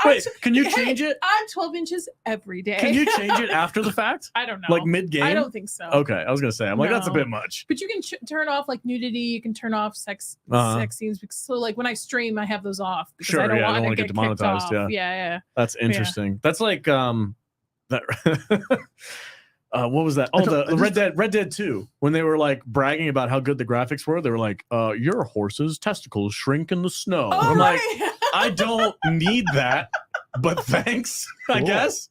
Wait, can you change it? I'm 12 inches every day. Can you change it after the fact? I don't know. Like mid-game? I don't think so. Okay, I was gonna say. I'm like, that's a No. bit much. But you can turn off like nudity. You can turn off sex scenes. So like when I stream, I have those off because Sure, I don't yeah, I want don't to wanna get get demonetized, kicked off. yeah. Yeah. That's interesting. That's like that. What was that? Oh, the Red Dead 2. When they were like bragging about how good the graphics were, they were like, "Your horse's testicles shrink in the snow." Oh, I'm like, right. I don't need that, but thanks, I Cool. guess.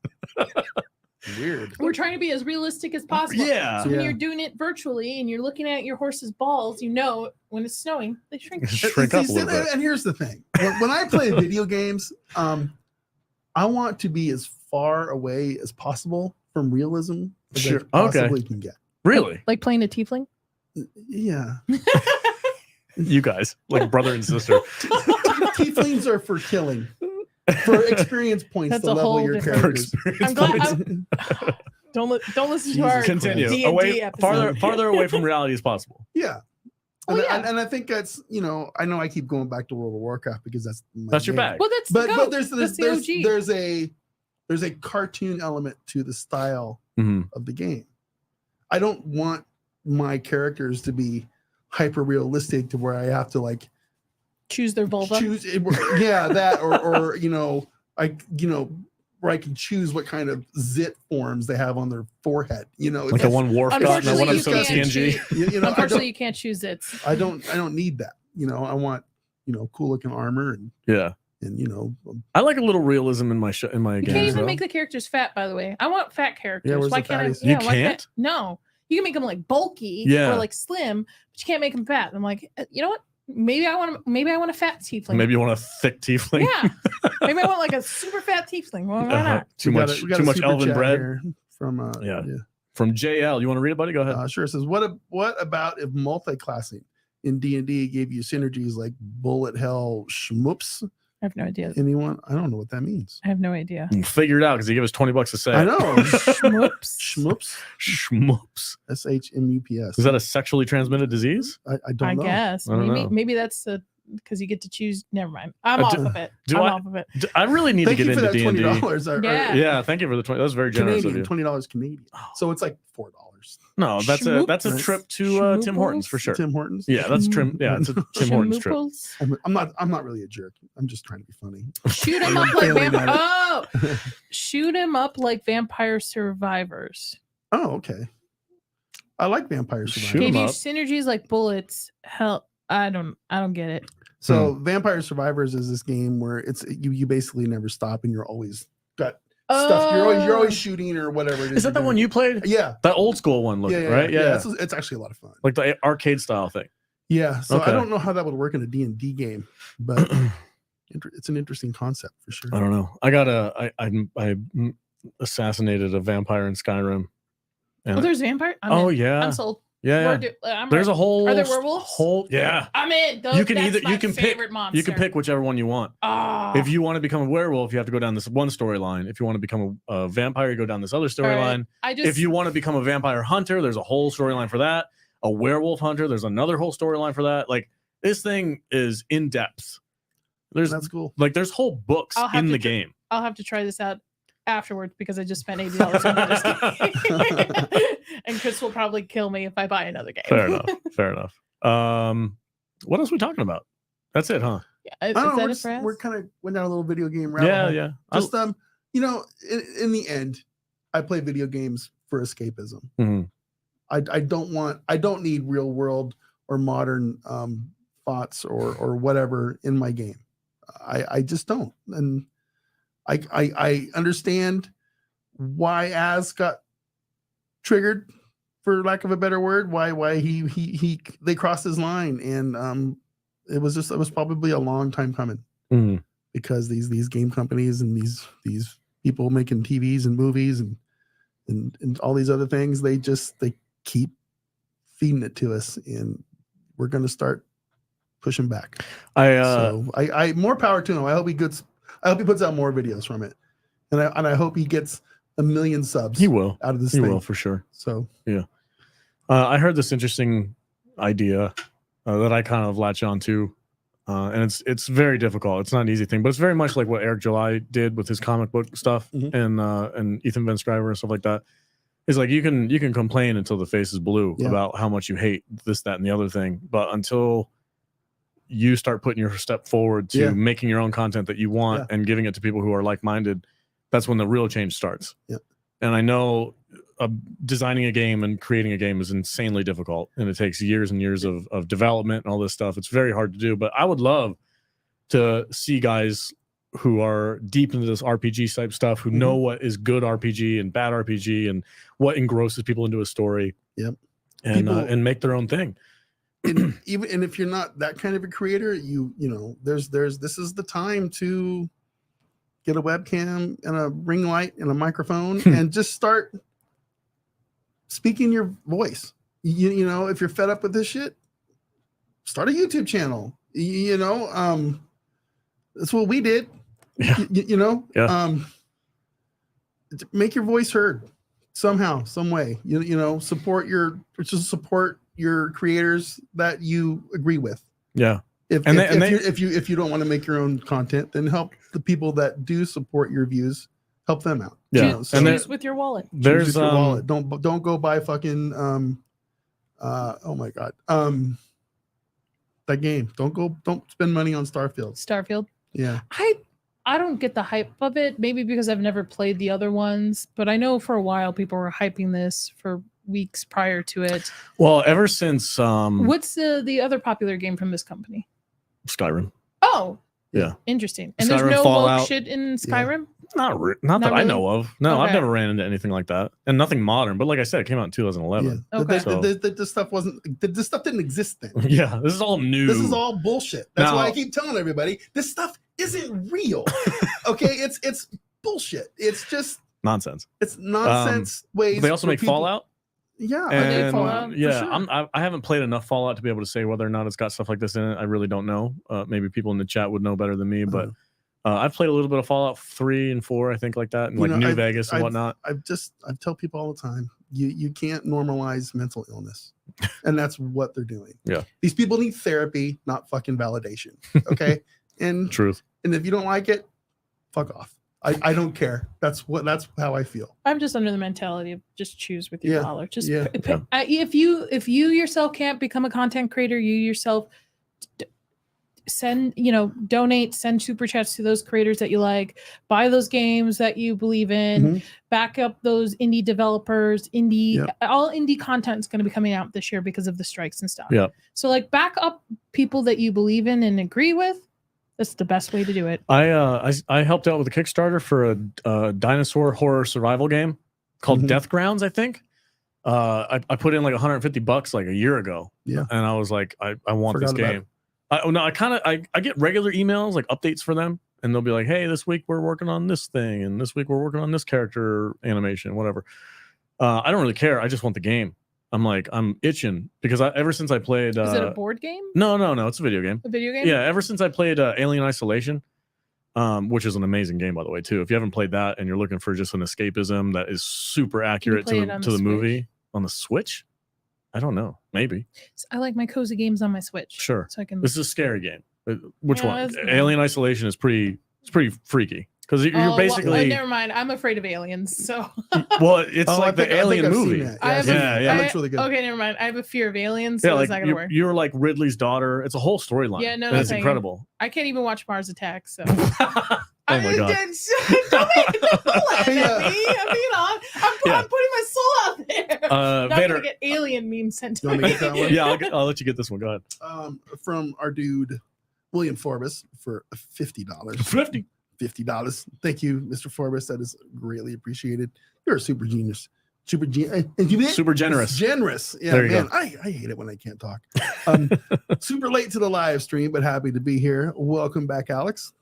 Weird. We're trying to be as realistic as possible. Yeah. So when Yeah. you're doing it virtually and you're looking at your horse's balls, you know when it's snowing, they shrink. Shrink up a little bit. And here's the thing: when I play video games, I want to be as far away as possible from realism as Sure. I possibly can get. Really? Like playing a tiefling? Yeah. You guys, like brother and sister. Tieflings are for killing. For experience points That's to a level whole your different- characters. I'm glad. Don't listen to our Continue. D&D Away, episode. farther away from reality as possible. Yeah. Oh, And, yeah. and I think that's, I know I keep going back to World of Warcraft because that's my That's your game. bag. Well, that's But the but goat. there's That's the OG. there's a cartoon element to the style Mhm. of the game. I don't want my characters to be hyper realistic to where I have to like choose their vulva. choose that or where I can choose what kind of zit forms they have on their forehead. Like the one Worf got in that one Unfortunately, episode of you can't TNG. Unfortunately, you can't choose it. I don't need that. I want cool looking armor and Yeah. I like a little realism in my You games. can't even though. make the characters fat, by the way. I want fat characters. Yeah, where's Why the can't I? fatties? You why can't? No, you can make them like bulky Yeah. or like slim, but you can't make them fat. I'm like, you know what? Maybe I want a fat tiefling. Maybe you want a thick tiefling. Yeah. Maybe I want like a super fat tiefling. Well, why not? Too We much got a super elven chat bread. here from Yeah. From JL. You want to read it, buddy? Go ahead. Sure. It says, what about if multi-classing in D&D gave you synergies like bullet hell schmoops? I have no idea. Anyone? I don't know what that means. I have no idea. Figure it out because he gave us $20 to say. I know. Schmoops. Schmoops. Schmoops. SHMUPS. Is that a sexually transmitted disease? I don't know. Guess. I don't know. Maybe that's because you get to choose. Never mind. I'm off of it. do I'm I- off of it. I really need Thank to you get for into that D&D. $20. Yeah. Yeah, thank you for the 20. That was very generous Canadian, of you. $20 Canadian. So it's like $4. No, that's a Schmoops. trip to Tim Hortons for sure. Tim Hortons. Yeah, that's trim. Yeah, it's a Tim Hortons trip. Schmooples. I'm not really a jerk. I'm just trying to be funny. Shoot him up like failing vampire. at Oh, shoot him up like vampire survivors. Oh, okay. I like Vampire Shoot Survivors. 'em Gave you up. synergies like bullets. Hell, I don't get it. So Vampire Survivors is this game where it's you basically never stop and you're always got stuff. You're always shooting or whatever it is. Is that the one you played? Yeah. That old school one, right? Yeah. It's actually a lot of fun. Like the arcade style thing. Yeah. So Okay. I don't know how that would work in a D&D game, but it's an interesting concept for sure. I don't know. I assassinated a vampire in Skyrim. And there's vampire. oh in. yeah, I'm sold. yeah. There's a whole. Are there werewolves? Yeah. I'm in. You can That's either my you can pick favorite monster. you can pick whichever one you want. Ah. If you want to become a werewolf, you have to go down this one storyline. If you want to become a vampire, you go down this other storyline. If you want to become a vampire hunter, there's a whole storyline for that. A werewolf hunter, there's another whole storyline for that. Like this thing is in depth. That's cool. Like there's whole books I'll have in to the tr- game. I'll have to try this out afterwards because I just spent $80 on this game. And Chris will probably kill me if I buy another game. Fair enough. Fair enough. What else are we talking about? That's it, huh? Yeah, I is don't know, that it for us? we're kind of went down a little video game rabbit Yeah, hole. yeah. Just in the end, I play video games for escapism. Mhm. I don't need real world or modern thoughts or whatever in my game. I just don't. And I understand why Az got triggered, for lack of a better word, why they crossed his line, and it was probably a long time coming. Mhm. Because these game companies and these people making TVs and movies and all these other things, they keep feeding it to us, and we're going to start pushing back. I more power to him. I hope he puts out more videos from it, and I hope he gets a million subs. He will. Out of this He thing. will for sure. So yeah. I heard this interesting idea that I kind of latch on to. And it's very difficult. It's not an easy thing, but it's very much like what Eric July did with his comic book stuff and Ethan Van Sciver and stuff like that. It's like you can complain until the face is blue about how much you hate this, that, and the other thing. But until you start putting your step forward to making your own content that you want and giving it to people who are like-minded, that's when the real change starts. Yeah. And I know designing a game and creating a game is insanely difficult, and it takes years and years of development and all this stuff. It's very hard to do, but I would love to see guys who are deep into this RPG type stuff, who know what is good RPG and bad RPG and what engrosses people into a story. Yep. And make their own thing. And if you're not that kind of a creator, you know, this is the time to get a webcam and a ring light and a microphone and just start speaking your voice. You know, if you're fed up with this shit, start a YouTube channel. You know, that's what we did. You know, make your voice heard somehow, some way. You know, support your creators that you agree with. Yeah. If you don't want to make your own content, then help the people that do support your views. Help them out. Yeah, you know, so choose with your wallet. Choose with your wallet. Don't go buy fucking oh my god that game. Don't spend money on Starfield. Yeah. I don't get the hype of it. Maybe because I've never played the other ones, but I know for a while people were hyping this for weeks prior to it. Well, ever since what's the other popular game from this company? Skyrim. Oh, yeah, interesting. And Skyrim, there's no Fallout. Woke shit in Skyrim. Not that really? I know of. No, Okay. I've never ran into anything like that, and nothing modern. But like I said, it came out in 2011. Yeah. Okay. This stuff didn't exist then. Yeah, this is all new. This is all bullshit. That's why I keep telling everybody this stuff isn't real. Okay, it's bullshit. It's just nonsense. It's nonsense ways. They also make Fallout. Yeah, and, Fallout, yeah. sure. I haven't played enough Fallout to be able to say whether or not it's got stuff like this in it. I really don't know. Maybe people in the chat would know better than me, but I've played a little bit of Fallout 3 and 4, I think, like that, and like New Vegas and whatnot. I tell people all the time, you can't normalize mental illness, and that's what they're doing. Yeah, these people need therapy, not fucking validation. Okay, and truth. And if you don't like it, fuck off. I don't care. That's how I feel. I'm just under the mentality of just choose with your dollar. Just Yeah. If you yourself can't become a content creator, you yourself send, donate, send super chats to those creators that you like, buy those games that you believe in, back up those indie developers, all indie content is going to be coming out this year because of the strikes and stuff. Yeah. So like back up people that you believe in and agree with. That's the best way to do it. I helped out with a Kickstarter for a dinosaur horror survival game called Death Grounds, I think. I put in like $150 like a year ago. Yeah. And I was like, I want this game. I get regular emails, like updates for them, and they'll be like, hey, this week we're working on this thing, and this week we're working on this character animation, whatever. I don't really care. I just want the game. I'm itching because ever since I played. Is it a board game? No, it's a video game. A video game? Yeah, ever since I played Alien Isolation, which is an amazing game, by the way, too. If you haven't played that and you're looking for just an escapism that is super accurate to the movie on the Switch, I don't know, maybe. I like my cozy games on my Switch. Sure. So I can. This is a scary game. Which one? Alien Isolation is pretty freaky. Because you're basically. Well, never mind. I'm afraid of aliens. So. Well, it's like the Alien movie. Yeah, that's really good. Okay, never mind. I have a fear of aliens. So it's not gonna work. You're like Ridley's daughter. It's a whole storyline. Yeah, no, it's incredible. I can't even watch Mars Attacks. So. Oh my god! Don't laugh at me. I'm putting my soul out there. Not Vader, gonna get alien memes sent to me. Yeah, I'll let you get this one. Go ahead. From our dude William Forbus for $50. $50. Thank you, Mr. Forbus. That is greatly appreciated. You're a super genius. Super generous. Generous. Yeah, there you man. Go. I hate it when I can't talk. Super late to the live stream, but happy to be here. Welcome back, Alex.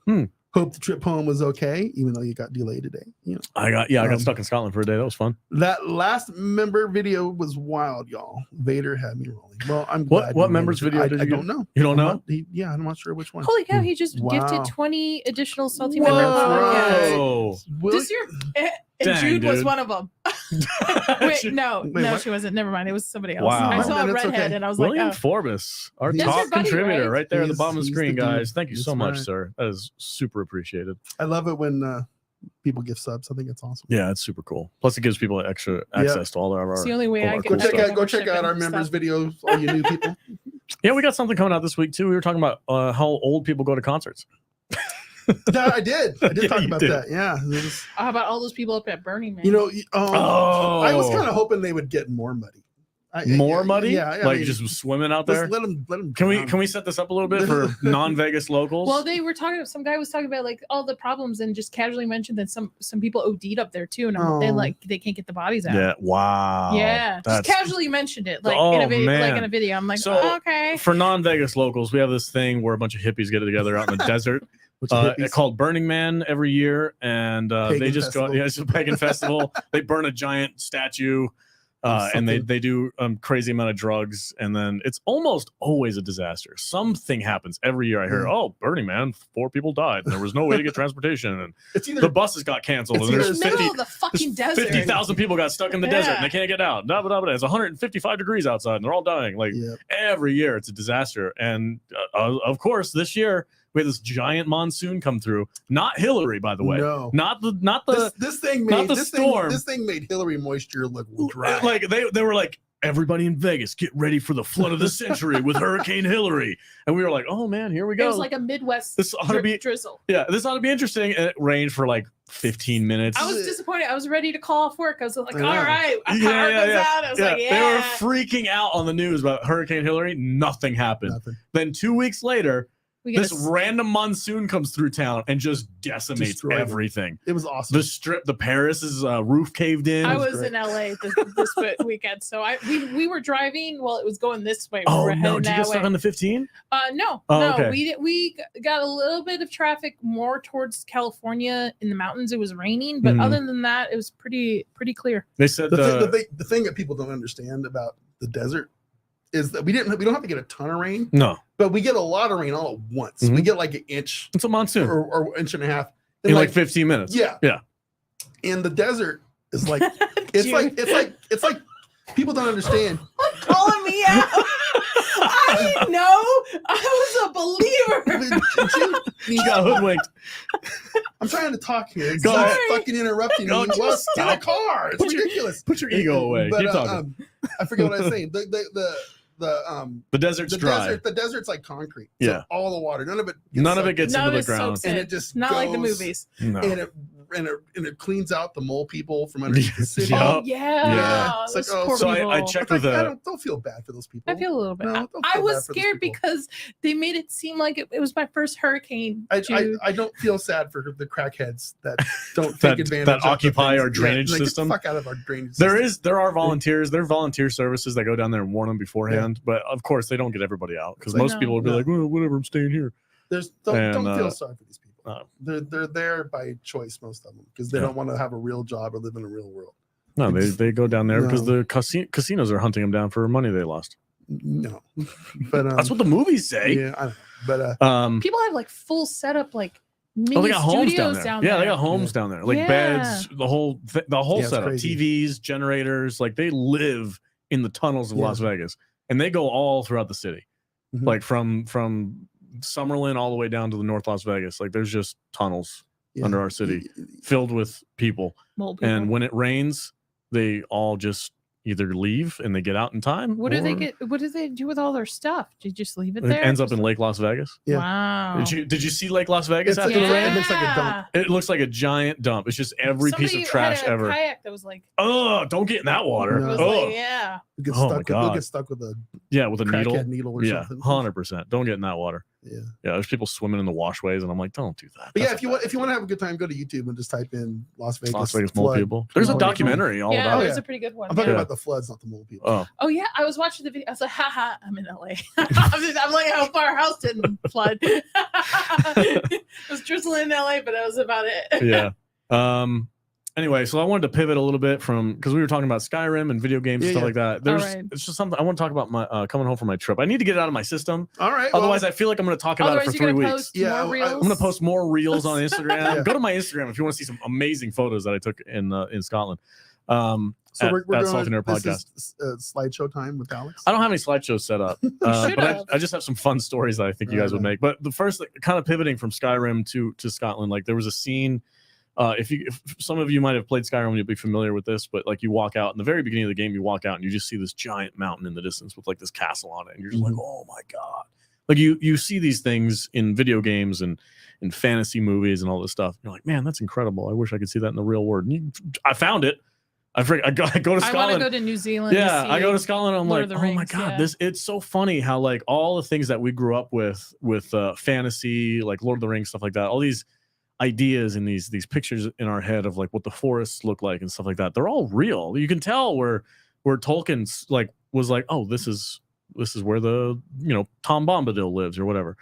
Hope the trip home was okay, even though you got delayed today. You know, I got stuck in Scotland for a day. That was fun. that last member video was wild, y'all. Vader had me rolling. Well, I'm glad. What member's video did you I get? don't know. You don't know? I'm not sure which one. Holy cow! He just Wow. gifted 20 additional salty Whoa. member podcasts. Whoa. This year, and Dang, Jude was dude. one of them. Wait, no, what? she wasn't. Never mind. It was somebody else. Wow. I saw a Then it's redhead, okay. and I was William like, oh. Forbus, our He's top your buddy, contributor, right? right there at the He's- bottom of the he's screen, the dude. guys. Thank you That's so much, right. sir. That is super appreciated. I love it when people give subs. I think it's awesome. Yeah, it's super cool. Plus, it gives people extra access to all of our. It's the only way all I our can cool stuff. Go check out our members' videos, all you new people. Yeah, we got something coming out this week too. We were talking about how old people go to concerts. Yeah, I did Yeah, talk you about did. that. Yeah, it was, How about all those people up at Burning Man? you know, Oh. I was kind of hoping they would get more muddy. More muddy? Yeah, I like mean, just swimming out there. Let them. Can we set this up a little bit for non-Vegas locals? well, they were talking. Some guy was talking about like all the problems, and just casually mentioned that some people OD'd up there too, and they can't get the bodies out. yeah. Wow. Yeah, just That's casually mentioned it, like in Oh, a video. Like man. in a video, I'm like, So, oh, okay. for non-Vegas locals. We have this thing where a bunch of hippies get together out in the desert. It's called Burning Man every year, and they just festival. go. Yeah, it's a pagan festival. They burn a giant statue, and they do crazy amount of drugs, and then it's almost always a disaster. Something happens every year. I hear, oh, Burning Man, 4 people died, and there was no way to get transportation, and It's either the buses got canceled, and it's there's Middle 50. of the fucking there's desert. 50,000 people got stuck in the desert and they can't get out. It's 155 degrees outside and they're all dying. Like every year, it's a disaster. And of course, this year we had this giant monsoon come through. Not Hillary, by the way. No. Not the this thing not made the storm. This thing made Hillary moisture look dry. like they were like, everybody in Vegas, get ready for the flood of the century with Hurricane Hillary. And we were like, oh man, here we go. It was like a Midwest This ought to be drizzle. Yeah, this ought to be interesting. And it rained for like 15 minutes. I was disappointed. I was ready to call off work. I was like, all Yeah. right, power goes out. I was like, They were freaking out on the news about Hurricane Hillary. Nothing happened. Nothing. Then 2 weeks later, we get this random monsoon comes through town and just decimates Destroyed it. everything. It was awesome. The Paris's roof caved in. I was was great. in LA this weekend, so we were driving. Well, it was going this way. Oh we were no! heading Did you that get stuck way. on the 15? No, Oh, no. okay. We got a little bit of traffic more towards California in the mountains. It was raining, but Mhm. other than that, it was pretty clear. They said the thing that people don't understand about the desert is that we don't have to get a ton of rain, no. but we get a lot of rain all at once. Mhm. We get like an inch It's a monsoon or inch and a half in like 15 minutes. yeah. Yeah. And the desert is like it's like people don't understand. Calling me out. I didn't know. I was a believer. You got hoodwinked. I'm trying to talk here. Go Stop ahead. fucking interrupting No, me. just Well, get a stop. car. It's ridiculous. Put your ego away. But, Keep talking. I forget what I was saying. The desert's dry. The desert's like concrete. Yeah. So all the water, none of it Gets None into of the it ground. soaks and in. it just Not like the goes- movies. No. and it cleans out the mole people from underneath the city. Yeah. Oh yeah. Yeah. It's like, Those oh, poor So people. I checked It's like, with I don't feel bad for those people. I feel a little bit. No, don't I feel was bad for those scared people. because they made it seem like it was my first hurricane. Jude. I don't feel sad for the crackheads that don't That- take advantage that of the occupy things. our drainage like, system. Get the fuck out of our drainage system. There are volunteers. There are volunteer services that go down there and warn them beforehand. But of course, they don't get everybody out because It's like, most no, people would be no. like, well, whatever, I'm staying here. Don't feel sorry for these people. no. They're there by choice, most of them, because they Yeah. don't want to have a real job or live in a real world. No, they go down there because No. the casinos are hunting them down for money they lost. No, but That's what the movies say. yeah, I know. But People have like full setup, like mini they got homes studios down there. Yeah, they got homes Yeah. down there, like Yeah. beds, the whole Yeah, it's setup, crazy. TVs, generators. Like they live in the tunnels of Yeah. Las Vegas, and they go all throughout the city, Mhm. like from Summerlin all the way down to the North Las Vegas. Like there's just tunnels yeah. under our city filled with people. Mole people. And when it rains, they all just either leave and they get out in time. what do they or get? What do they do with all their stuff? Do you just leave it It there? ends up in Lake Las Vegas. Yeah. Wow. Did you see Lake Las Vegas It's after like the a- rain? it looks like a dump. It looks like a giant dump. It's just every piece Somebody of trash had a ever. Kayak that was like, Oh, don't get in that water. No. it was Oh, like, yeah. You'll get Oh my stuck. You'll God. get stuck with a yeah, with a crackhead needle. needle or Yeah, something. 100%. Don't get in that water. Yeah. Yeah, there's people swimming in the washways, and I'm like, don't do that. But yeah, That's if you want to have a good time, go to YouTube and just type in Las Vegas. Las Vegas mole flood. people. There's a Flood. documentary all Yeah, about there's it. a pretty good one. I'm talking Yeah. about the floods, not the mole people. Oh, Oh yeah, I was watching the video. I was like, haha, I'm in LA. I'm like, I hope our house didn't flood. It was drizzling in LA, but that was about it. Yeah. Anyway, so I wanted to pivot a little bit from, because we were talking about Skyrim and video games and stuff like that. It's just something I want to talk about my coming home from my trip. I need to get it out of my system. All right. Otherwise, I feel like I'm going to talk about it for 3 weeks. I'm going to post more reels on Instagram. Go to my Instagram if you want to see some amazing photos that I took in Scotland. So we're doing Salty Nerd Podcast. Slideshow time with Alex. I don't have any slideshows set up, but I just have some fun stories that I think you guys would make. But the first, kind of pivoting from Skyrim to Scotland, like there was a scene. If some of you might have played Skyrim, you'll be familiar with this. But like you walk out in the very beginning of the game, you walk out and you just see this giant mountain in the distance with like this castle on it, and you're just like, oh my god! Like you see these things in video games and in fantasy movies and all this stuff. You're like, man, that's incredible. I wish I could see that in the real world. I found it. I go to Scotland. I want to go to New Zealand. Yeah, I go to Scotland. And I'm Lord like, oh my god, it's so funny how like all the things that we grew up with fantasy, like Lord of the Rings, stuff like that. All these ideas and these pictures in our head of like what the forests look like and stuff like that. They're all real. You can tell where Tolkien's like was like, oh, this is where the Tom Bombadil lives or whatever.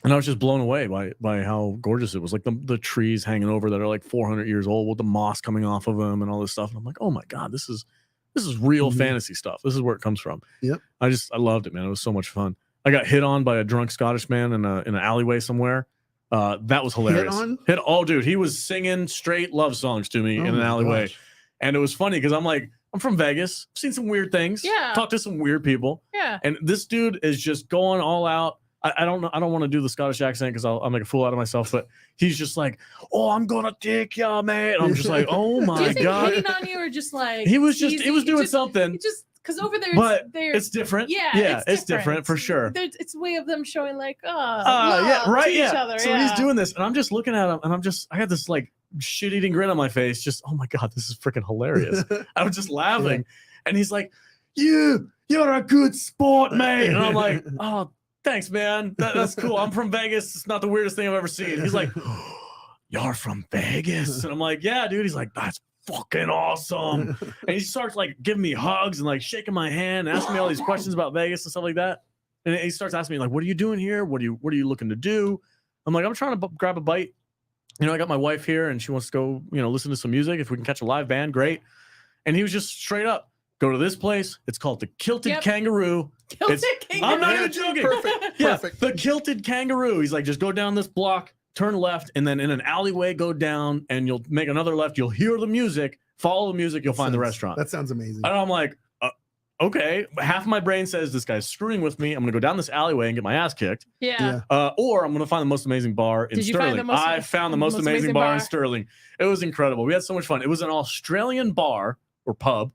And I was just blown away by how gorgeous it was. Like the trees hanging over that are like 400 years old with the moss coming off of them and all this stuff. And I'm like, oh my God, this is real fantasy stuff. This is where it comes from. Yep. I loved it, man. It was so much fun. I got hit on by a drunk Scottish man in an alleyway somewhere. That was hilarious. Oh, dude, he was singing straight love songs to me in an alleyway. Gosh. And it was funny because I'm like, I'm from Vegas. I've seen some weird things. Yeah. Talked to some weird people. Yeah. And this dude is just going all out. I don't know. I don't want to do the Scottish accent because I'll make a fool out of myself. But he's just like, "Oh, I'm gonna take ya, man." And I'm just like, "Oh my God." Do you think god!" Hitting on you or just like he was doing something. Just because over there, it's different. Yeah, it's different for sure. It's a way of them showing like, each other. So he's doing this, and I'm just looking at him, and I had this like shit-eating grin on my face. Just, oh my god, this is freaking hilarious. I was just laughing, and he's like, "You're a good sport, mate," and I'm like, "Oh." Thanks, man. That's cool. I'm from Vegas. It's not the weirdest thing I've ever seen. He's like, "You're from Vegas?" And I'm like, "Yeah, dude." He's like, "That's fucking awesome." And he starts like giving me hugs and like shaking my hand and asking me all these questions about Vegas and stuff like that. And he starts asking me like, "What are you doing here? What are you looking to do?" I'm like, "I'm trying to grab a bite. I got my wife here and she wants to go, listen to some music. If we can catch a live band, great." And he was just straight up, "Go to this place. It's called the Kilted Kangaroo. I'm not even joking. Perfect. The Kilted Kangaroo." He's like, "Just go down this block, turn left, and then in an alleyway, go down, and you'll make another left. You'll hear the music. Follow the music. You'll find the restaurant." That sounds amazing. And I'm like, okay. But half of my brain says this guy's screwing with me. I'm gonna go down this alleyway and get my ass kicked. Yeah. Or I'm gonna find the most amazing bar in Sterling. I found the most amazing bar in Sterling. It was incredible. We had so much fun. It was an Australian bar or pub,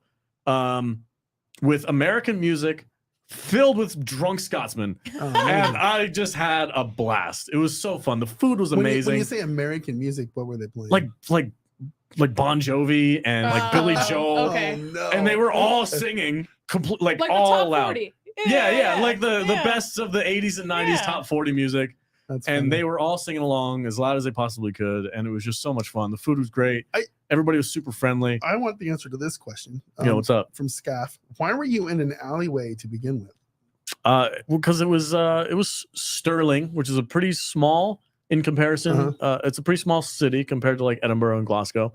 with American music, filled with drunk Scotsmen, and I just had a blast. It was so fun. The food was amazing. When you say American music, what were they playing? Like Bon Jovi and like Billy Joel. Okay. Oh, no. And they were all singing like all loud. 40. Yeah, like the best of the 80s and 90s top 40 music. That's and funny. they were all singing along as loud as they possibly could, and it was just so much fun. The food was great. Everybody was super friendly. I want the answer to this question. What's up? From Scaff. Why were you in an alleyway to begin with? Because it was Stirling, which is a pretty small in comparison. It's a pretty small city compared to like Edinburgh and Glasgow.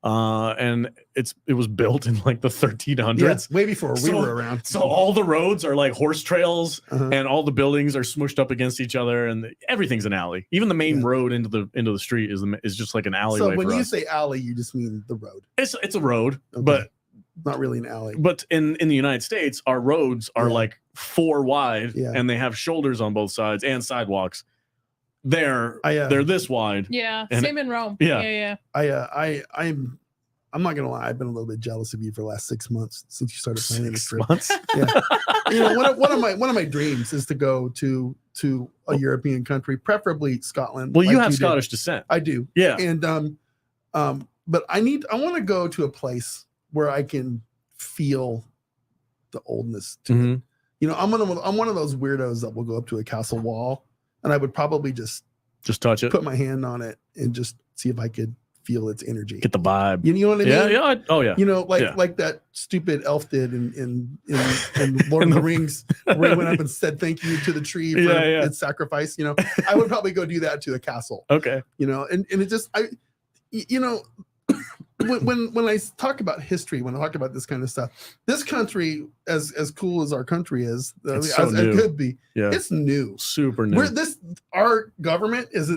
And it was built in like the 1300s. Yeah, way before we were around. So all the roads are like horse trails, and all the buildings are smushed up against each other, and everything's an alley. Even the main road into the street is just like an alleyway. So when you say alley, you just mean the road. It's a road, but not really an alley. But in the United States, our roads are like 4 wide, and they have shoulders on both sides and sidewalks. They're this wide. Yeah, same in Rome. Yeah. I'm not gonna lie. I've been a little bit jealous of you for the last 6 months since you started planning this trip. 6 months? Yeah. One of my dreams is to go to a European country, preferably Scotland. Well, you have Scottish descent. I do. Yeah. And but I want to go to a place where I can feel the oldness to it. I'm one of those weirdos that will go up to a castle wall, and I would probably just touch it, put my hand on it, and just see if I could feel its energy. Get the vibe. You know what I mean? Yeah. Oh yeah. You know, like that stupid elf did in Lord of the Rings, where he went up and said thank you to the tree for its sacrifice. You know, I would probably go do that to a castle. Okay. You know, and it just when I talk about history, when I talk about this kind of stuff, this country, as cool as our country is, as it could be, it's new, super new. Our government is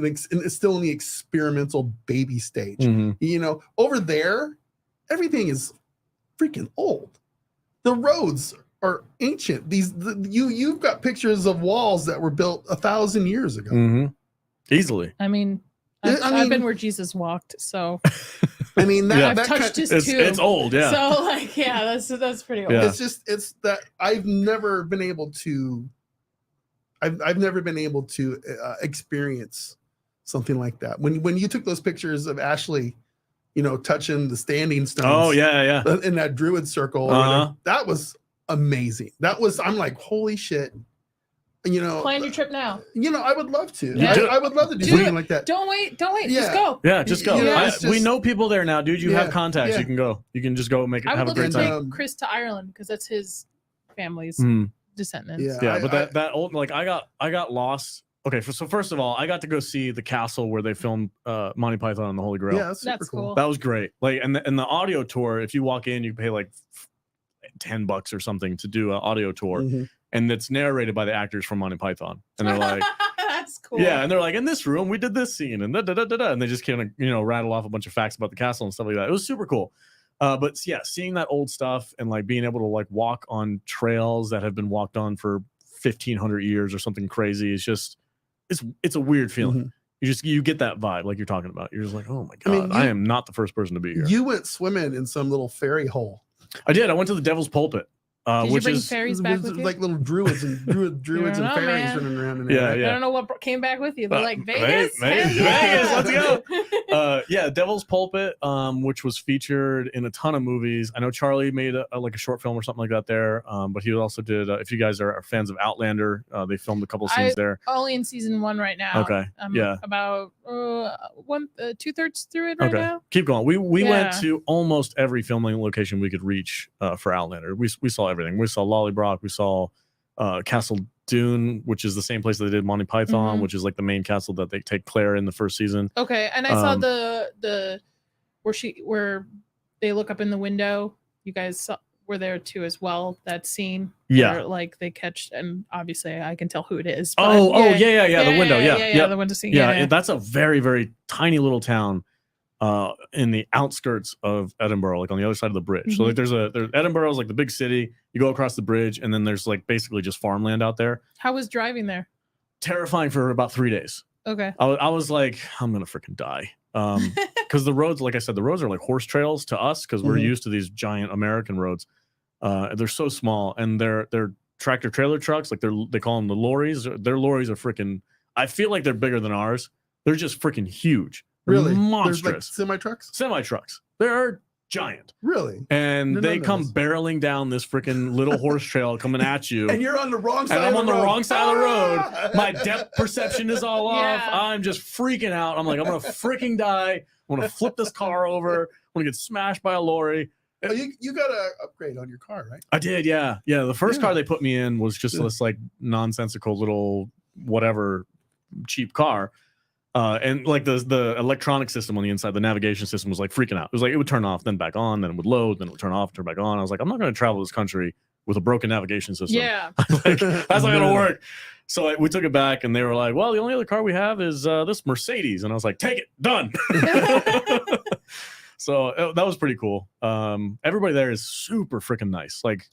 still in the experimental baby stage. Mm-hmm. You know, over there, everything is freaking old. The roads are ancient. You've got pictures of walls that were built 1,000 years ago. Mm-hmm. Easily. I mean, I've been where Jesus walked, so. I mean, I've touched his tomb. It's old, yeah. So, like, yeah, that's pretty old. Yeah. It's that I've never been able to experience something like that. When you took those pictures of Ashley, you know, touching the standing stones. Oh yeah. In that druid circle, that was amazing. I'm like, holy shit. You know, plan your trip now. You know, I would love to. Yeah. I would love to do something like that. Don't wait. Yeah. Just go. Yeah, just go. Yeah, we know people there now, dude. You have contacts. Yeah. You can go. You can just go have a great I would time. love to take Chris to Ireland because that's his family's descendants. Yeah, but that old, like, I got lost. Okay, so first of all, I got to go see the castle where they filmed Monty Python and the Holy Grail. Yeah, that's super cool. That was great. Like, and the audio tour, if you walk in, you pay like $10 or something to do an audio tour. Mm-hmm. And it's narrated by the actors from Monty Python, and they're like, "That's cool." Yeah, and they're like, "In this room, we did this scene," and and they just kind of rattle off a bunch of facts about the castle and stuff like that. It was super cool. But yeah, seeing that old stuff and like being able to like walk on trails that have been walked on for 1,500 years or something crazy is just it's a weird feeling. Mm-hmm. You get that vibe like you're talking about. You're just like, oh my god, I am not the first person to be here. You went swimming in some little fairy hole. I did. I went to the Devil's Pulpit. Did you bring fairies back with you? Like little druids and fairies running around in there. Yeah. I don't know what came back with you. They're like Vegas, Vegas, let's go. Devil's Pulpit, which was featured in a ton of movies. I know Charlie made a short film or something like that there. But he also did. If you guys are fans of Outlander, they filmed a couple scenes there. Only in season 1 right now. Okay. About 2/3 through it right now. Keep going. We went to almost every filming location we could reach for Outlander. We saw everything. We saw Lollybrock. We saw Castle Dune, which is the same place that they did Monty Python, which is like the main castle that they take Claire in the first season. Okay, and I saw the where they look up in the window. You guys were there too as well. That scene, where, like they catch, and obviously I can tell who it is. But the window, the window scene. Yeah, that's a very, very tiny little town. In the outskirts of Edinburgh, like on the other side of the bridge. So like there's Edinburgh is like the big city. You go across the bridge, and then there's like basically just farmland out there. How was driving there? Terrifying for about 3 days. Okay. I was like, I'm gonna freaking die. Because the roads, like I said, the roads are like horse trails to us because we're used to these giant American roads. They're so small, and they're tractor trailer trucks. Like they call them the lorries. Their lorries are freaking. I feel like they're bigger than ours. They're just freaking huge. Really? Monstrous. There's like Semi-trucks. They're giant. Really? And they come barreling down this freaking little horse trail coming at you. And you're on the wrong side of the road. And I'm on the wrong side of the road. My depth perception is all off. I'm just freaking out. I'm like, I'm going to freaking die. I'm going to flip this car over. I'm going to get smashed by a lorry. Oh, you got an upgrade on your car, right? I did, yeah. Yeah, the first car they put me in was just this like nonsensical little whatever cheap car. And like the electronic system on the inside, the navigation system was like freaking out. It was like it would turn off, then back on, then it would load, then it would turn off, turn back on. I was like, I'm not going to travel this country with a broken navigation system. Yeah, like, that's not going to work. So we took it back, and they were like, well, the only other car we have is this Mercedes. And I was like, take it, done. So that was pretty cool. Everybody there is super freaking nice. Like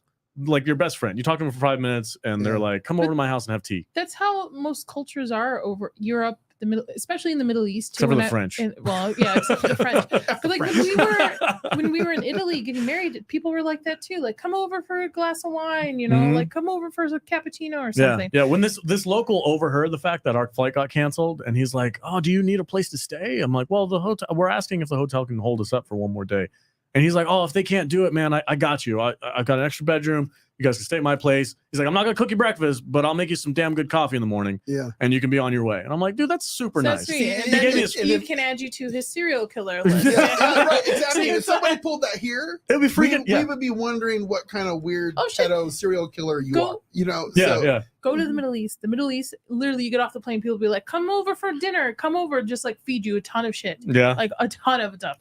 your best friend. You talk to them for 5 minutes, and they're like, come over to my house and have tea. That's how most cultures are over Europe. The middle, especially in the Middle East, except for the French. Except for the French. But like when we were in Italy getting married, people were like that too. Like, come over for a glass of wine, like come over for a cappuccino or something. Yeah. When this local overheard the fact that our flight got canceled, and he's like, "Oh, do you need a place to stay?" I'm like, "Well, the hotel. We're asking if the hotel can hold us up for one more day." And he's like, "Oh, if they can't do it, man, I got you. I've got an extra bedroom. You guys can stay at my place. He's like, I'm not gonna cook you breakfast, but I'll make you some damn good coffee in the morning. Yeah. And you can be on your way. And I'm like, dude, that's super nice. Sweet. And He then gave me Steve can add you to his serial killer list. Yeah, right, exactly. If somebody pulled that here, It'd be freaking. we would be wondering what kind of weird shit. pedo serial killer you are. You know? Yeah, so, yeah. Go to the Middle East. The Middle East, literally, you get off the plane, people be like, come over for dinner. Come over, just like feed you a ton of shit. Yeah. Like a ton of stuff.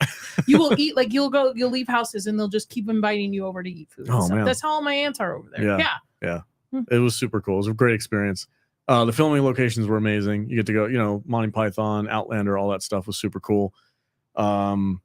You will eat, like you'll leave houses and they'll just keep inviting you over to eat food. Oh, man. That's how all my aunts are over there. Yeah. It was super cool. It was a great experience. The filming locations were amazing. You get to go, Monty Python, Outlander, all that stuff was super cool. And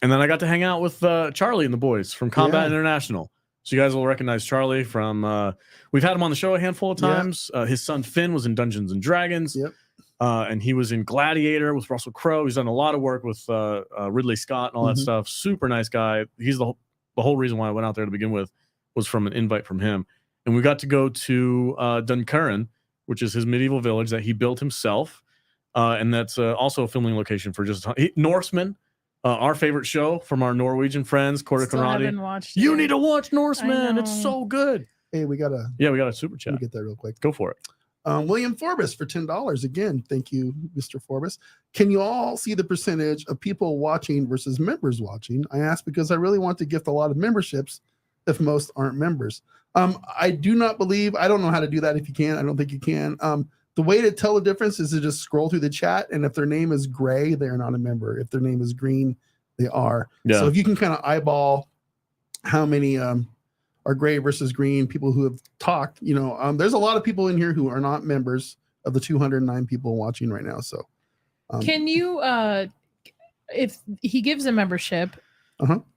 then I got to hang out with Charlie and the boys from Combat International. So you guys will recognize Charlie from, we've had him on the show a handful of times. His son Finn was in Dungeons and Dragons. Yep. And he was in Gladiator with Russell Crowe. He's done a lot of work with Ridley Scott and all that stuff. Super nice guy. He's the whole reason why I went out there to begin with was from an invite from him. And we got to go to Duncurin, which is his medieval village that he built himself. And that's also a filming location for just Norseman. Our favorite show from our Norwegian friends, You need to watch Norseman. It's so good. Hey, we got a super chat. Let me get that real quick. Go for it. William Forbus for $10. Again, thank you, Mr. Forbus. Can you all see the percentage of people watching versus members watching? I ask because I really want to gift a lot of memberships if most aren't members. I do not believe, I don't know how to do that if you can. I don't think you can. The way to tell the difference is to just scroll through the chat, and if their name is gray, they are not a member. If their name is green, they are. Yeah. So if you can kind of eyeball how many are gray versus green, people who have talked, there's a lot of people in here who are not members of the 209 people watching right now. So can you, if he gives a membership,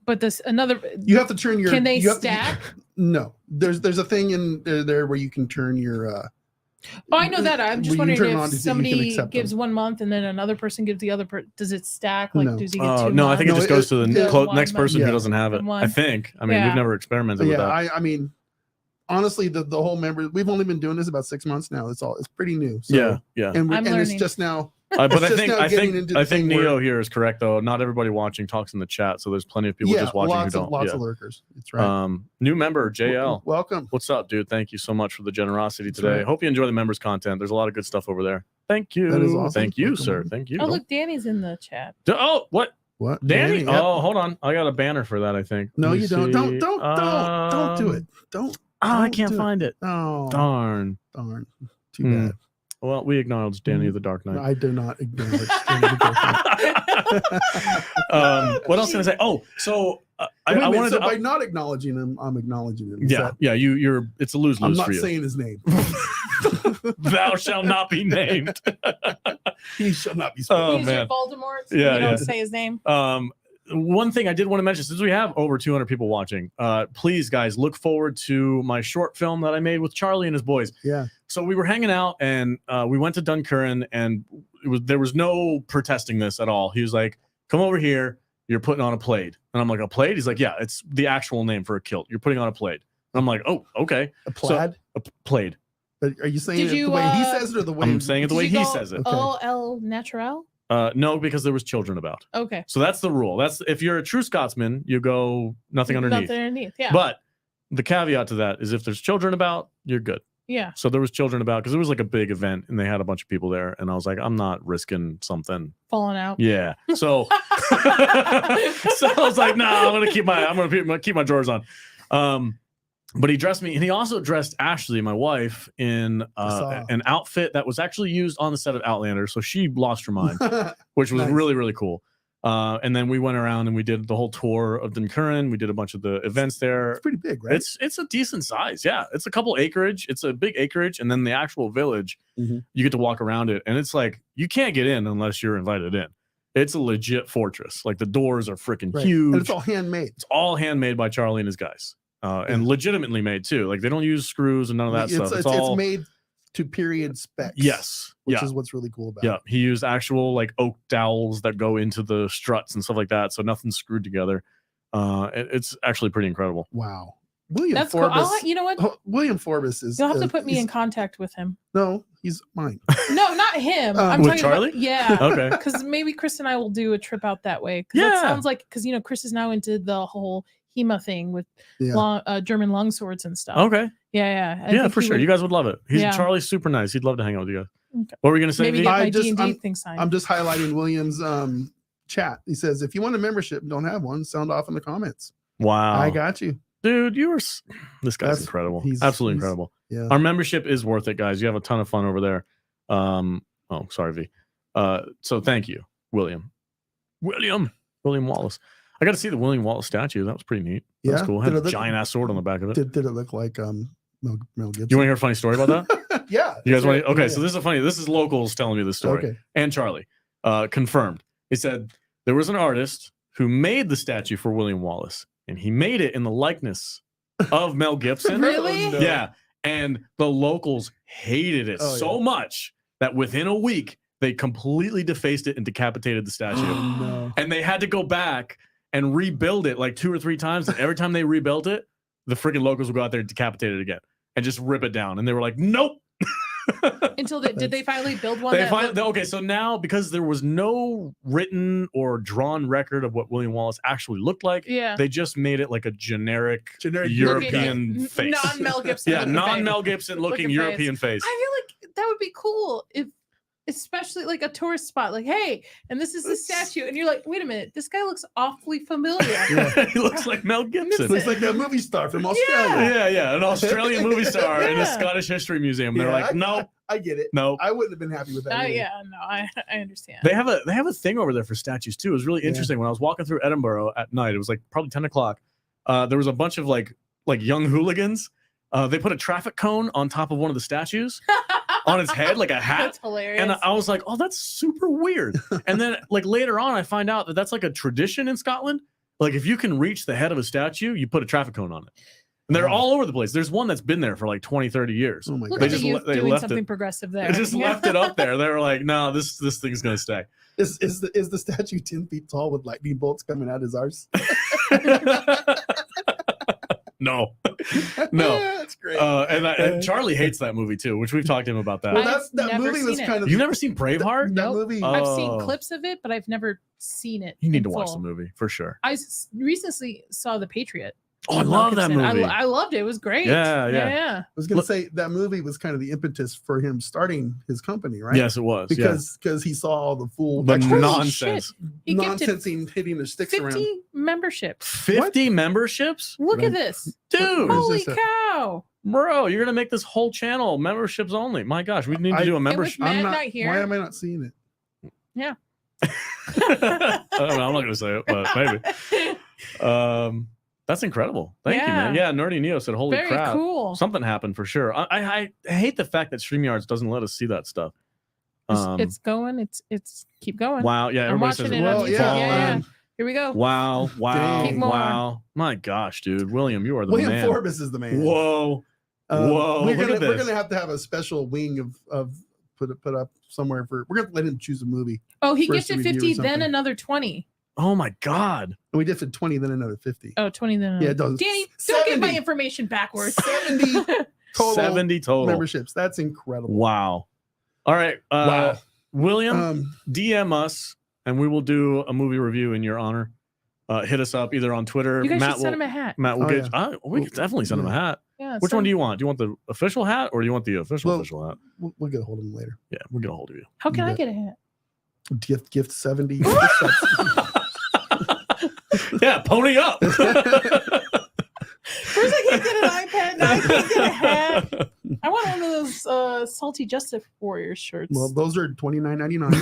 but you have to turn your, can they stack? No, there's a thing in there where you can turn your, I know that. I'm just wondering if somebody gives them 1 month and then another person gives the other does it stack? Like, does he get 2 months? No, I think it just goes to the next person who yeah. doesn't have it. I think. I mean, we've never experimented with that. I mean, honestly, the whole member, we've only been doing this about 6 months now. It's pretty new. So, yeah. And it's just now. But I think Neo here is correct though. Not everybody watching talks in the chat, so there's plenty of people just watching who don't. Lots of lurkers. That's right. New member JL. Welcome. What's up, dude? Thank you so much for the generosity today. Right. Hope you enjoy the members content. There's a lot of good stuff over there. Thank you. That is awesome. Thank you, sir. Thank you. Oh, look, Danny's in the chat. Oh, what? What? Danny? Yep. Oh, hold on. I got a banner for that, I think. No, you don't. Don't do it. Don't. I can't find it. Oh, darn. Too bad. Well, we acknowledge Danny of the Dark Knight. No, I do not acknowledge Danny of the Dark Knight. What else can I say? Oh, so I wanted to. By not acknowledging him, I'm acknowledging him. You're. It's a lose-lose for you. I'm not saying his name. Thou shalt not be named. He shall not be spoken. He's your Voldemort. So you don't say his name. One thing I did want to mention, since we have over 200 people watching, please, guys, look forward to my short film that I made with Charlie and his boys. Yeah. So we were hanging out, and we went to Duncurin, and there was no protesting this at all. He was like, "Come over here. You're putting on a plaid." And I'm like, "A plaid?" He's like, "Yeah, it's the actual name for a kilt. You're putting on a plaid." And I'm like, "Oh, okay." A plaid? So, a plaid. Are you saying it the way he says it or the way I'm saying it the way he says it? All el natural? No, because there was children about. Okay. So that's the rule. That's if you're a true Scotsman, you go nothing underneath. Nothing underneath, yeah. But the caveat to that is if there's children about, you're good. Yeah. So there was children about because it was like a big event and they had a bunch of people there, and I was like, I'm not risking something falling out. Yeah. So so I was like, no, I'm gonna keep my drawers on. But he dressed me, and he also dressed Ashley, my wife, in an outfit that was actually used on the set of Outlander. So she lost her mind, which was really, really cool. And then we went around and we did the whole tour of Duncurin. We did a bunch of the events there. It's pretty big, right? It's a decent size. Yeah. It's a couple acreage. It's a big acreage. And then the actual village, you get to walk around it. And it's like, you can't get in unless you're invited in. It's a legit fortress. Like the doors are freaking huge. And it's all handmade. It's all handmade by Charlie and his guys. And legitimately made too. Like they don't use screws and none of that stuff. It's all made to period specs. Yes. Which is what's really cool about it. Yeah. He used actual like oak dowels that go into the struts and stuff like that. So nothing's screwed together. It's actually pretty incredible. Wow. That's Forbus, cool. You know what? William Forbus is. You'll have to put me in contact with him. No, he's mine. No, not him. I'm with talking Charlie. About, yeah. Okay. Because maybe Chris and I will do a trip out that way. Yeah. That sounds like because Chris is now into the whole HEMA thing with Yeah. German longswords and stuff. Okay. Yeah. I Yeah, think for he sure. would You guys would love it. Yeah. Charlie's super nice. He'd love to hang out with you guys. Okay. What were you gonna say? maybe V? get my I just- D&D thing signed. I'm just highlighting William's chat. He says, if you want a membership and don't have one, sound off in the comments. Wow. I got you. Dude, this guy's That's- incredible. he's- Absolutely he's- incredible. Yeah. Our membership is worth it, guys. You have a ton of fun over there. Oh, sorry, V. So thank you, William Wallace. I got to see the William Wallace statue. That was pretty neat. That was Yeah? cool. It Did had it a look- giant ass sword on the back of it. Did it look like Mel Gibson? You want to hear a funny story about that? Yeah. You guys want Right. to? Okay, Yeah. so this is locals telling me this story. Okay. And Charlie confirmed. He said there was an artist who made the statue for William Wallace, and he made it in the likeness of Mel Gibson. Really? No. Yeah. And the locals hated it Oh, so yeah. much that within a week, they completely defaced it and decapitated the statue. No. And they had to go back and rebuild it like 2 or 3 times. And every time they rebuilt it, the freaking locals would go out there and decapitate it again and just rip it down. And they were like, nope. Until did they finally build one? Okay, so now because there was no written or drawn record of what William Wallace actually looked like, Yeah. they just made it like a generic Generic European face. Non-Mel Gibson. Yeah, looking non-Mel Gibson looking Looking European face. I feel like that would be cool if, especially like a tourist spot, like, hey, and this is the statue, and you're like, wait a minute, this guy looks awfully familiar. Yeah. He looks like Mel Gibson. Looks like that movie star from Australia. Yeah, an Australian movie star in a Yeah. Scottish History Museum. They're Yeah, like, no, I get it. no. I wouldn't have been happy with that. either. Yeah, no, I understand. They have a thing over there for statues too. It was really interesting. When I was walking through Edinburgh at night, it was like probably 10 o'clock. There was a bunch of like young hooligans. They put a traffic cone on top of one of the statues on its head, like a hat. That's hilarious. And I was like, oh, that's super weird. And then like later on, I find out that that's like a tradition in Scotland. Like if you can reach the head of a statue, you put a traffic cone on it. And they're Wow. all over the place. There's one that's been there for like 20, 30 years. Oh my Look They at god. just the youth they doing left something it. progressive there. They just left it up there. They were like, no, this thing's going to stay. Is the statue 10 feet tall with lightning bolts coming out his arse? No. No. That's great. And Charlie hates that movie too, which we've talked to him about that. well, I've that never movie was seen it. kind of You've never seen Braveheart? that Nope. movie. I've seen Oh. clips of it, but I've never seen it. You need in to watch full. the movie for sure. I recently saw The Patriot. Oh, I with love Mel that Gibson. movie. I loved it. It was great. Yeah. I was gonna Look- say that movie was kind of the impetus for him starting his company, right? Yes, it was. Because he saw all the fool The Holy nonsense. He gifted nonsense hitting the sticks 50 around. memberships. 50 memberships? Look Right. at this. Dude, Where's Holy this at? cow. bro, you're going to make this whole channel memberships only. My gosh, we need to do a with membership. Matt I'm not not. here. Why am I not seeing it? I don't know, I'm not going to say it, but maybe. That's incredible. Thank you, man. Yeah, Nerdy Neo said, holy Very crap. cool. Something happened for sure. I hate the fact that StreamYards doesn't let us see that stuff. It's going. It's keep going. Wow. Yeah, I'm everybody says watching it on Well, YouTube. yeah, Yeah. um, Here we go. Wow, wow, Dang. wow. My gosh, dude. William, you are the William man. Forbus is the man. Whoa. Whoa, We're look gonna at we're this. gonna have a special wing of put up somewhere for. We're gonna let him choose a movie. Oh, he First gifted review or 50, then something. another 20. Oh my God. And we did for 20, then another 50. Oh, 20 then another. Yeah, it does. Danny, don't get my 70. information backwards. 70 total 70 total. memberships. That's incredible. Wow. All right. Wow. William, DM us and we will do a movie review in your honor. Hit us up either on Twitter. You guys Matt should send him a hat. Matt will Oh, get. yeah. We could definitely send him a hat. Yeah. Which one do you want? Do you want the official hat or do you want the official hat? We'll get a hold of him later. Yeah, we'll get a hold of you. How can I Yeah. get a hat? Gift 70. Yeah, pony up. First, I can't get an iPad. Now I can't get a hat. I want one of those Salty Justice Warriors shirts. Well, those are $29.99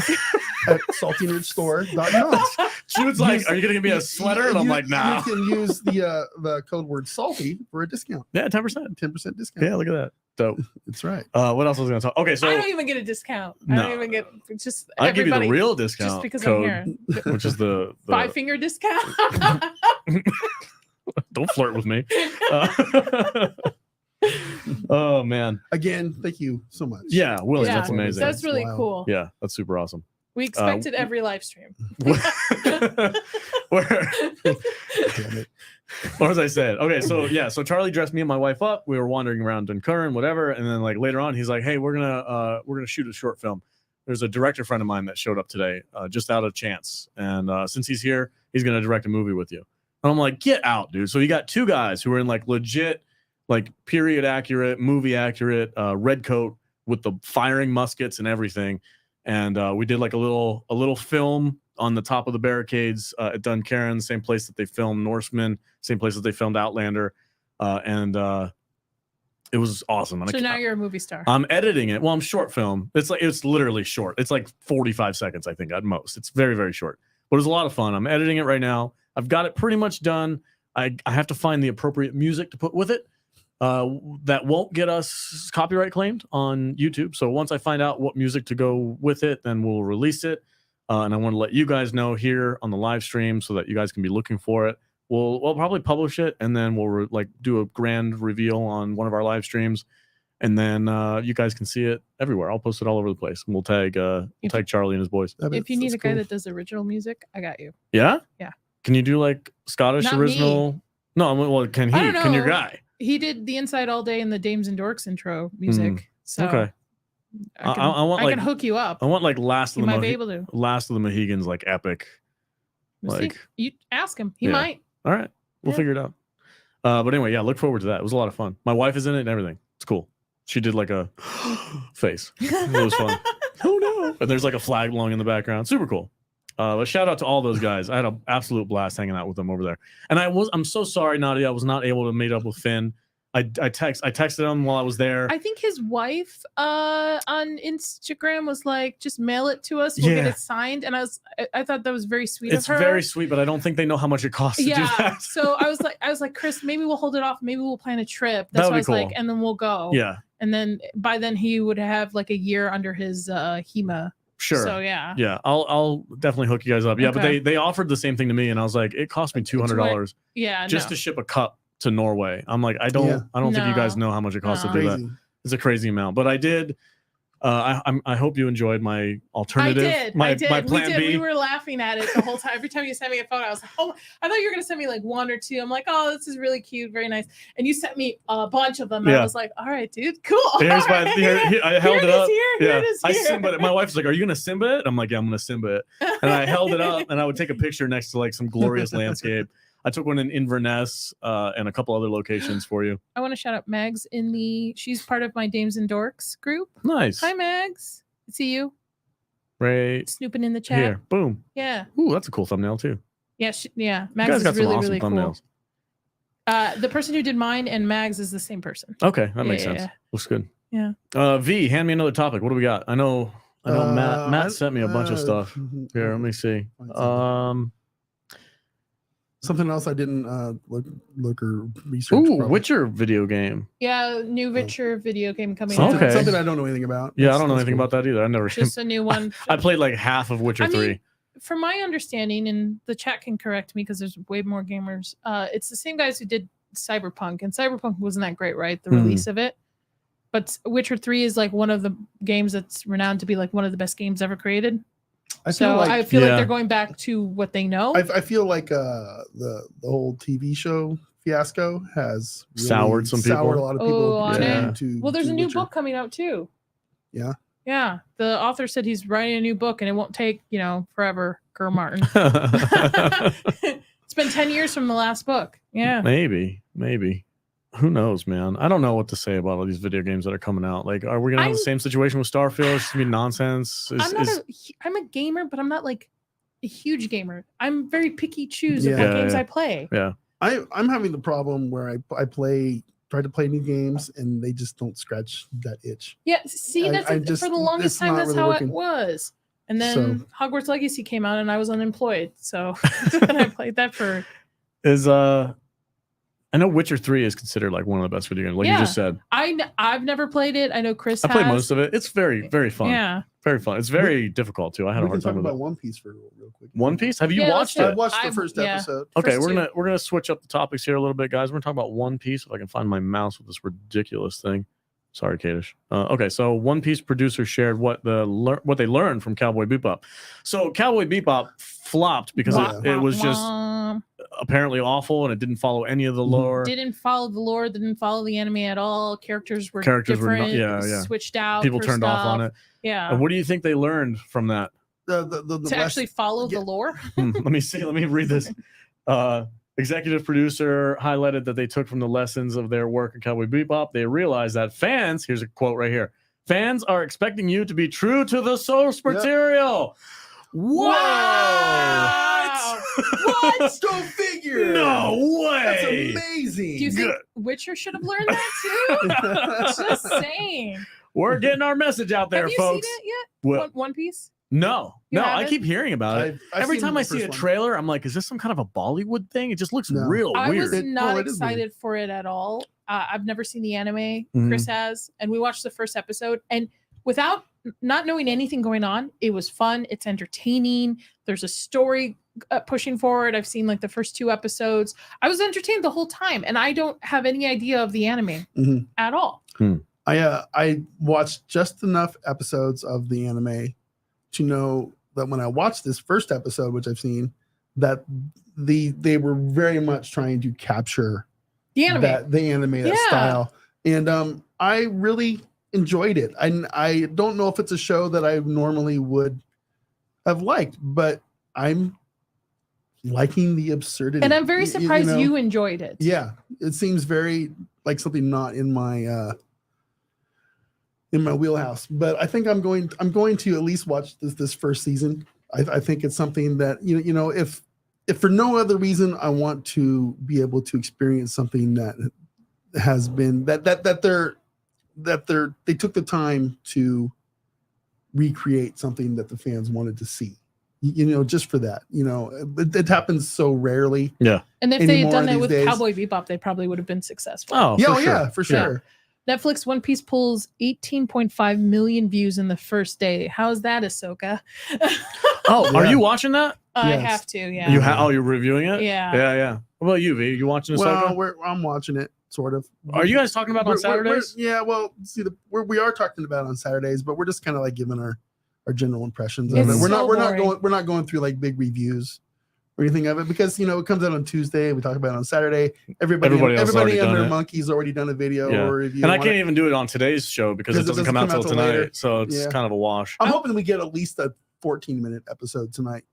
at saltynerdstore.com. Jude's like, "Are you gonna give me a sweater?" And I'm like, "Nah." You can use the code word salty for a discount. Yeah, 10%. 10% discount. Yeah, look at that. Dope. That's right. What else was I gonna talk? Okay, so I don't even get a discount. I No. don't even get just. I'll give you the everybody- real discount just because code, I'm here. which is the 5-finger discount. Don't flirt with me. Oh man. Again, thank you so much. Yeah, Willie, Yeah, that's amazing. That's really Wow. cool. Yeah, that's super awesome. We expected every live stream. Where, Damn it. or as I said, okay, so yeah, so Charlie dressed me and my wife up. We were wandering around Dunkirk, whatever, and then like later on, he's like, "Hey, we're gonna shoot a short film." There's a director friend of mine that showed up today, just out of chance, and since he's here, he's gonna direct a movie with you. And I'm like, get out, dude. So you got two guys who are in like legit, like period accurate, movie accurate, red coat with the firing muskets and everything. And we did like a little film on the top of the barricades at Dunkerron, same place that they filmed Norseman, same place that they filmed Outlander. And it was awesome. And So now you're a movie star. I'm editing it. Well, I'm short film. It's literally short. It's like 45 seconds, I think, at most. It's very, very short. But it was a lot of fun. I'm editing it right now. I've got it pretty much done. I have to find the appropriate music to put with it. That won't get us copyright claimed on YouTube. So once I find out what music to go with it, then we'll release it. And I want to let you guys know here on the live stream so that you guys can be looking for it. We'll probably publish it, and then we'll do a grand reveal on one of our live streams, and then you guys can see it everywhere. I'll post it all over the place, and we'll tag Charlie and his boys. If you need a guy that does original music, I got you. Yeah. Yeah. Can you do like Scottish Not original? Me. No. Well, can he? I don't know. Can your guy? He did the Inside All Day and the Dames and Dorks intro music. So Okay. I can hook you up. I want like Last You of the might be able to. Last of the Mohegans, like epic. We'll see. Like You ask him. He Yeah. might. all right, we'll Yeah. figure it out. But anyway, yeah, look forward to that. It was a lot of fun. My wife is in it and everything. It's cool. She did like a face. It was fun. Oh no! And there's like a flag blowing in the background. Super cool. But shout out to all those guys. I had an absolute blast hanging out with them over there. And I'm so sorry, Nadia. I was not able to meet up with Finn. I texted him while I was there. I think his wife on Instagram was like, just mail it to us. We'll get Yeah. it signed. And I thought that was very sweet It's of her. very sweet, but I don't think they know how much it costs to do Yeah. that. So I was like, Chris, maybe we'll hold it off. Maybe we'll plan a trip. That's That'd what I be was cool. like, and then we'll go. Yeah, And then by then he would have like a year under his HEMA. sure. So yeah. Yeah, I'll definitely hook you guys up. Yeah, Okay. but they offered the same thing to me, and I was like, it cost me $200 Yeah. just no. to ship a cup to Norway. I'm like, I don't think you guys No. know how much it costs No. to do that. Crazy. It's a crazy amount, but I did. I hope you enjoyed my alternative. I did. My plan B. We were laughing at it the whole time. Every time you sent me a photo, I was like, oh, I thought you were going to send me like one or two. I'm like, oh, this is really cute. Very nice. And you sent me a bunch of them. And Yeah. I was like, all right, dude, cool. Here's All my. right. Here, I held it up. Here it is I here. Simba it. My wife's like, "Are you gonna Simba it?" I'm like, "Yeah, I'm gonna Simba it." And I held it up, and I would take a picture next to like some glorious landscape. I took one in Inverness and a couple other locations for you. I want to shout out Megs she's part of my Dames and Dorks group. Nice. Hi, Megs. See you Right snooping in the chat. here. Boom. Yeah. Ooh, that's a cool thumbnail too. Yeah. You Mags guys is got some really, awesome really cool. thumbnails. The person who did mine and Mags is the same person. Okay, that makes Yeah. sense. Looks good. Yeah. V, hand me another topic. What do we got? I know Matt I- sent me a bunch of stuff. Here, let me see. Something else I didn't look or research. Ooh, probably. Witcher video game. Yeah. New Witcher video game coming Okay. out. Something I don't know anything about. Yeah, I don't know That's anything cool. about that either. I never. Just a new one. I played like half of Witcher 3. From my understanding, and the chat can correct me because there's way more gamers. It's the same guys who did Cyberpunk, and Cyberpunk wasn't that great, right? The release of it. But Witcher 3 is like one of the games that's renowned to be like one of the best games ever created. I So feel I like feel like Yeah. they're going back to what they know. I feel like the whole TV show fiasco has really Soured some people. soured a lot of people. on Yeah. it. to- Well, there's to a new Witcher. book coming out too. Yeah. Yeah. The author said he's writing a new book and it won't take, forever, Girl Martin. It's been 10 years from the last book. Yeah. Maybe. Who knows, man? I don't know what to say about all these video games that are coming out. Like, are we gonna have the same situation with Starfield? It's gonna be nonsense. I'm a gamer, but I'm not like a huge gamer. I'm very picky choose of Yeah. what games Yeah. I play. Yeah. I'm having the problem where I try to play new games and they just don't scratch that itch. Yeah. See, I- that's I just- for the longest it's time. not That's really how working. it was. And then Hogwarts Legacy came out and I was unemployed. So and I played that for. I know Witcher 3 is considered like one of the best video games, like you just said. I've never played it. I know Chris I played has. most of it. It's very, very fun. Yeah. Very fun. It's very difficult too. I had We a hard can talk time with about it. One Piece for real quick. One Piece? Have you Yeah, watched let's I it? watched the I've- first yeah. episode. Okay, first we're gonna switch up the topics here a little bit, guys. We're gonna talk about One Piece. If I can find my mouse with this ridiculous thing. Sorry, Kadish. Okay, so One Piece producers shared what they learned from Cowboy Bebop. So Cowboy Bebop flopped because it was just apparently awful and it didn't follow any of the lore. Didn't follow the lore, didn't follow the anime at all. Characters were not- different, yeah. switched out. People for turned off on stuff. it. Yeah. And what do you think they learned from that? The To actually follow the lore. Let me see. Let me read this. Executive producer highlighted that they took from the lessons of their work in Cowboy Bebop. They realized that fans, here's a quote right here, fans are expecting you to be true to the source material. What? What? Go figure. No way. That's amazing. Do you think Witcher should have learned that too? Just saying. We're getting our message out there, Have you folks. seen it yet? What? One Piece? No, You I haven't? keep hearing about it. I've Every seen time the I see a first one. trailer, I'm like, is this some kind of a Bollywood thing? It just looks No. real I weird. was not it is weird. excited for it at all. I've never seen the anime. Mhm. Chris has, and we watched the first episode. And without not knowing anything going on, it was fun. It's entertaining. There's a story pushing forward. I've seen like the first 2 episodes. I was entertained the whole time, and I don't have any idea of the anime Mhm. at all. I watched just enough episodes of the anime to know that when I watched this first episode, which I've seen, that they were very much trying to capture The anime. that Yeah. style, and I really enjoyed it. I don't know if it's a show that I normally would have liked, but I'm liking the absurdity, And I'm very surprised know? you enjoyed it. Yeah, it seems very like something not in my wheelhouse, but I think I'm going to at least watch this first season. I think it's something that you know if for no other reason, I want to be able to experience something that has been they took the time to recreate something that the fans wanted to see. You know, just for that, you know, it happens so rarely. Yeah. And if they had Anymore done that these with days. Cowboy Bebop, they probably would have been successful. Oh, For sure. Netflix One Piece pulls 18.5 million views in the first day. How's that, Ahsoka? Oh, are Yeah. you watching that? I Yes. have to, yeah. You're reviewing it? Yeah. Yeah. What about you, V? You watching Ahsoka? Well, I'm watching it, sort of. Are you guys talking about on Saturdays? Yeah, well, see, we are talking about it on Saturdays, but we're just kind of like giving our general impressions It's of it. We're so not going through like big reviews or anything of it, because you know it comes out on Tuesday. We talk about it on Saturday. Everybody else already and done their it. monkey's already done a video Yeah. or review. And I on can't it. even do it on today's show because it doesn't come out till tonight. later. So it's Yeah. kind of a wash. I'm hoping we get at least a 14-minute episode tonight.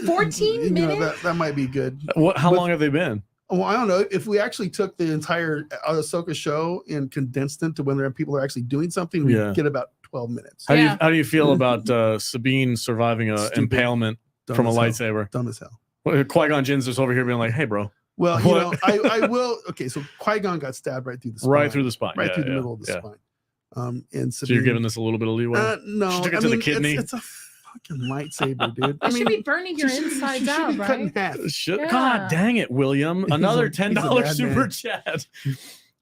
14 You know, minutes? that might be good. How But- long have they been? Well, I don't know if we actually took the entire Ahsoka show and condensed it to when people are actually doing something. We Yeah. get about 12 minutes. Yeah. How do you feel about Sabine surviving a Stupid. impalement Dumb from a as hell. lightsaber? Dumb as hell. Qui-Gon Jinn's just over here being like, "Hey, bro," Well, you know, What? I will. Okay, so Qui-Gon got stabbed right through the spine. right through the spine, right Yeah, through the yeah, middle of the yeah. spine. And So you're giving this a little bit of leeway. no, She took it I to the mean, kidney? It's a fucking lightsaber, dude. It should be burning your she should- insides she should out, be cut in right? half. Shit. Yeah. God dang it, William! Another He's a $10 bad super man. chat.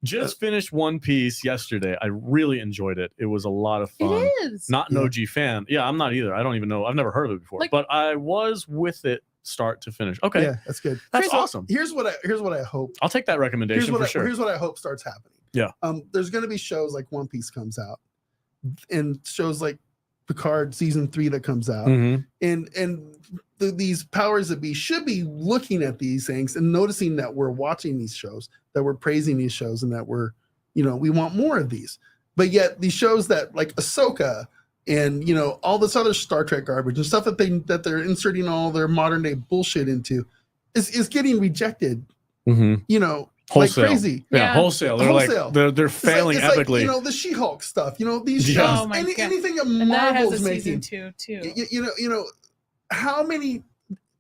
Just finished One Piece yesterday. I really enjoyed it. It was a lot of fun. It is. Not an Yeah. OG fan. Yeah, I'm not either. I don't even know. I've never heard of it before, Like- but I was with it start to finish. Okay, Yeah, that's good. that's Chris, awesome. Here's what I hope. I'll take that recommendation for sure. Here's what I hope starts happening. Yeah. There's going to be shows like One Piece comes out, and shows like Picard season 3 that comes out, Mhm. and these powers that be should be looking at these things and noticing that we're watching these shows, that we're praising these shows, and that we're, you know, we want more of these. But yet these shows that like Ahsoka and, you know, all this other Star Trek garbage and stuff that they're inserting all their modern day bullshit into is getting rejected, Mhm. you know, Wholesale. like crazy. Yeah, Yeah. wholesale. They're Wholesale. like they're It's failing like, epically. you know, the She-Hulk stuff, you know, these Yeah. shows, Oh my God. anything that And that has a Marvel's season making. 2 too. You know, how many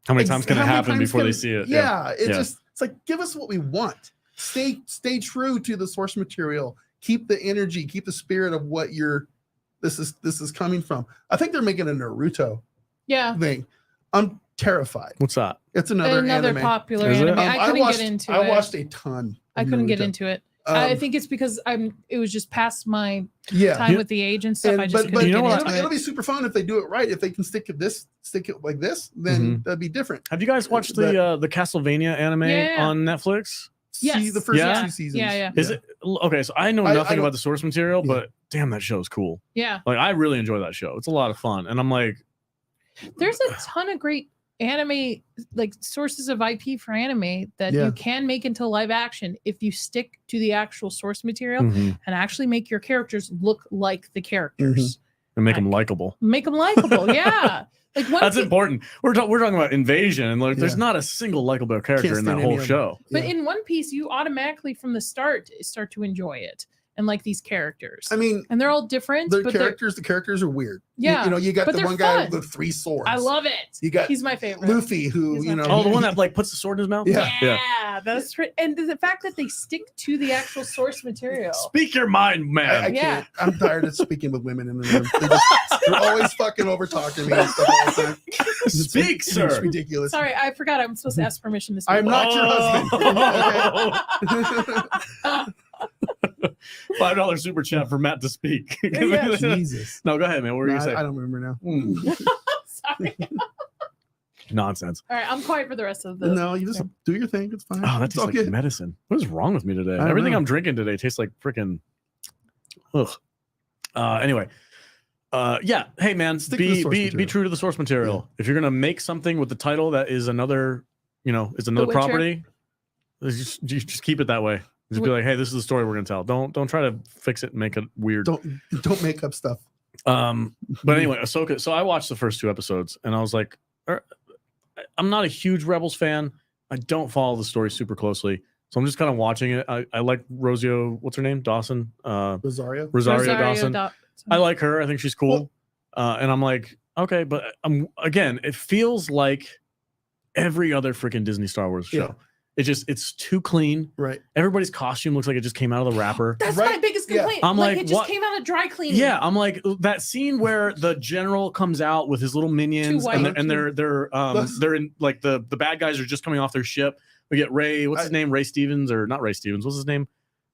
How many times can it how many happen times before can- they see it? Yeah, Yeah. it's like, give us what we want. Stay true to the source material. Keep the energy, keep the spirit of what this is coming from. I think they're making a Naruto Yeah. thing. I'm terrified. What's that? It's another anime. popular Is it? anime. I couldn't watched, get into I it. watched a ton. I of couldn't get Naruto. into it. I Um, think it's because it was just past my yeah. time Yeah. with the age and stuff. And, I just but couldn't you know get what? into it'll it. be super fun if they do it right. If they can stick it like this, then that'd be different. Have you guys watched But- the Castlevania anime Yeah. on Netflix? Yes. See the first Yeah. 2 seasons. Yeah. Is it okay? So I know I nothing don't- about the source material, Yeah. but damn, that show's cool. Yeah. Like I really enjoy that show. It's a lot of fun, and I'm like, There's a ton of great anime, like sources of IP for anime that Yeah. you can make into live action if you stick to the actual source material mhm, and actually make your characters look like the characters. and make them likable. Make them likable. Yeah. Like one That's pe- important. We're talking about invasion, and like, there's Yeah. not a single likable character Can't in that stand whole any of them. show. But Yeah. in One Piece, you automatically from the start start to enjoy it and like these characters. I mean, and they're all different. the but characters are weird. Yeah, you got but the they're one guy fun. with the 3 swords. I love it. You got He's my favorite. Luffy, who He's my Oh, the he- one that like puts the sword in his mouth. Yeah. That's right. And the fact that they stick to the actual source material. Speak your mind, I man. Yeah. can't. I'm tired of speaking with women in the room. They're always fucking over talking me and stuff all the time. Speak, It's sir. ridiculous. Sorry, I forgot. I'm supposed to ask permission to speak. I'm not your Oh. husband. $5 super chat for Matt to speak. Yeah. Jesus. No, go ahead, man. What were you No, saying? I don't remember now. Sorry. Nonsense. All right, I'm quiet for the rest of the. No, you just do your thing. It's fine. Oh, that It's tastes all like good. medicine. What is wrong with me today? don't Everything know. I'm drinking today tastes like freaking. Ugh. Anyway. Yeah. Hey, man. Stick to the Be source material. true to the source material. If you're gonna make something with the title that is another, is another Witcher? property, just keep it that way. Just be like, hey, this is the story we're gonna tell. Don't try to fix it and make it weird. Don't make up stuff. But anyway, Ahsoka. So I watched the first 2 episodes, and I was like, I'm not a huge Rebels fan. I don't follow the story super closely, so I'm just kind of watching it. I like Rosario. What's her name? Dawson. Rosario. Rosario Dawson. I like her. I think she's cool. And I'm like, okay, but again, it feels like every other freaking Disney Star Wars show. Yeah. It's too clean. Right. Everybody's costume looks like it just came out of the wrapper. That's Right. my biggest Yeah. complaint. I'm like, it just what? came out of dry cleaning. Yeah, I'm like that scene where the general comes out with his little minions, white. and they're in like the bad guys are just coming off their ship. We get Ray. What's his name? Ray Stevens or not Ray Stevens? What's his name?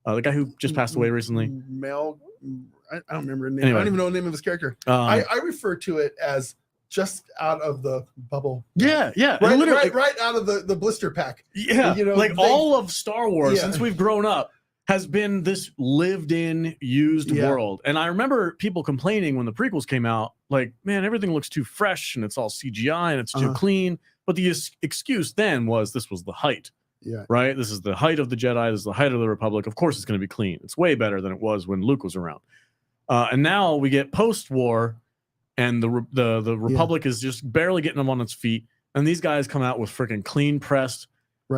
The guy who just passed away recently. Mel. I don't remember his name. Anyway. I don't even know the name of his character. I refer to it as just out of the bubble. Yeah. Right, Literally, right out of the blister pack. Yeah, all of Star Wars Yeah. since we've grown up has been this lived-in, used Yeah. world. And I remember people complaining when the prequels came out, like, man, everything looks too fresh and it's all CGI and it's too clean. But the excuse then was this was the height. Yeah. Right. This is the height of the Jedi. This is the height of the Republic. Of course, it's going to be clean. It's way better than it was when Luke was around. And now we get post-war, and the Republic is just barely getting them on its feet. And these guys come out with freaking clean pressed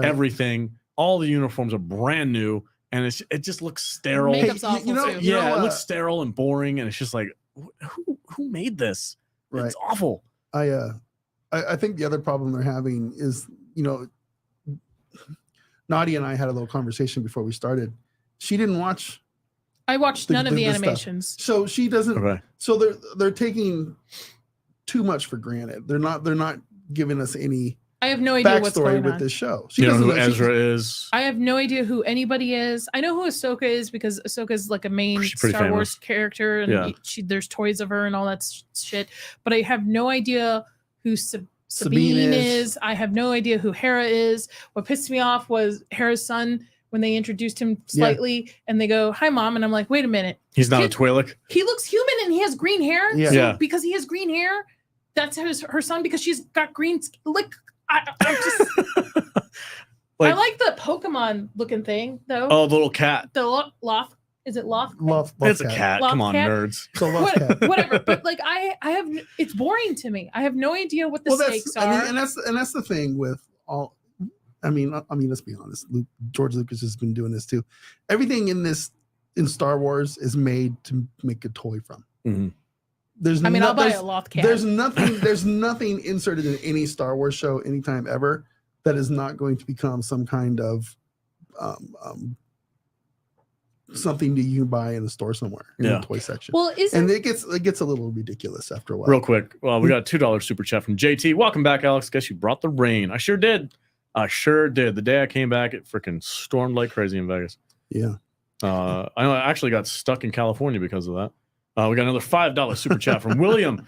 everything. All the uniforms are brand new, and it just looks sterile. Makeup's awful too. It looks sterile and boring, and it's just like, who made this? Right. It's awful. I think the other problem they're having is, Nadia and I had a little conversation before we started. She didn't watch. I watched none of the stuff. animations. So she doesn't. Okay. So they're taking too much for granted. They're not giving us any I have no idea what's backstory going with on. this show. She You know doesn't who Ezra is? I have no idea who anybody is. I know who Ahsoka is because Ahsoka is like a main She's pretty Star Wars famous. character, and there's toys of her and all that shit. But I have no idea who Sabine is. I have no idea who Hera is. What pissed me off was Hera's son when they introduced him slightly, and they go, "Hi, Mom," and I'm like, "Wait a minute, He's not a Twi'lek. he looks human and he has green hair. Yeah. So Yeah. because he has green hair, that's her son because she's got green skin. Like I just." I like the Pokemon looking thing though. Oh, the little cat. The Loth. Is it Loth? It's a cat. Come on, Lothcat? nerds. So Loth cat. Whatever. But like I have it's boring to me. I have no idea what the stakes are. I mean, and that's the thing with all. I mean, let's be honest. George Lucas has been doing this too. Everything in Star Wars is made to make a toy from. Mm-hmm. I'll buy a Lothcat. There's nothing inserted in any Star Wars show anytime ever that is not going to become some kind of something that you can buy in the store somewhere in the toy section. Well, and it gets a little ridiculous after a while. Real quick, well, we got a $2 super chat from JT. Welcome back, Alex. Guess you brought the rain. I sure did. The day I came back, it freaking stormed like crazy in Vegas. Yeah. I actually got stuck in California because of that. We got another $5 super chat from William.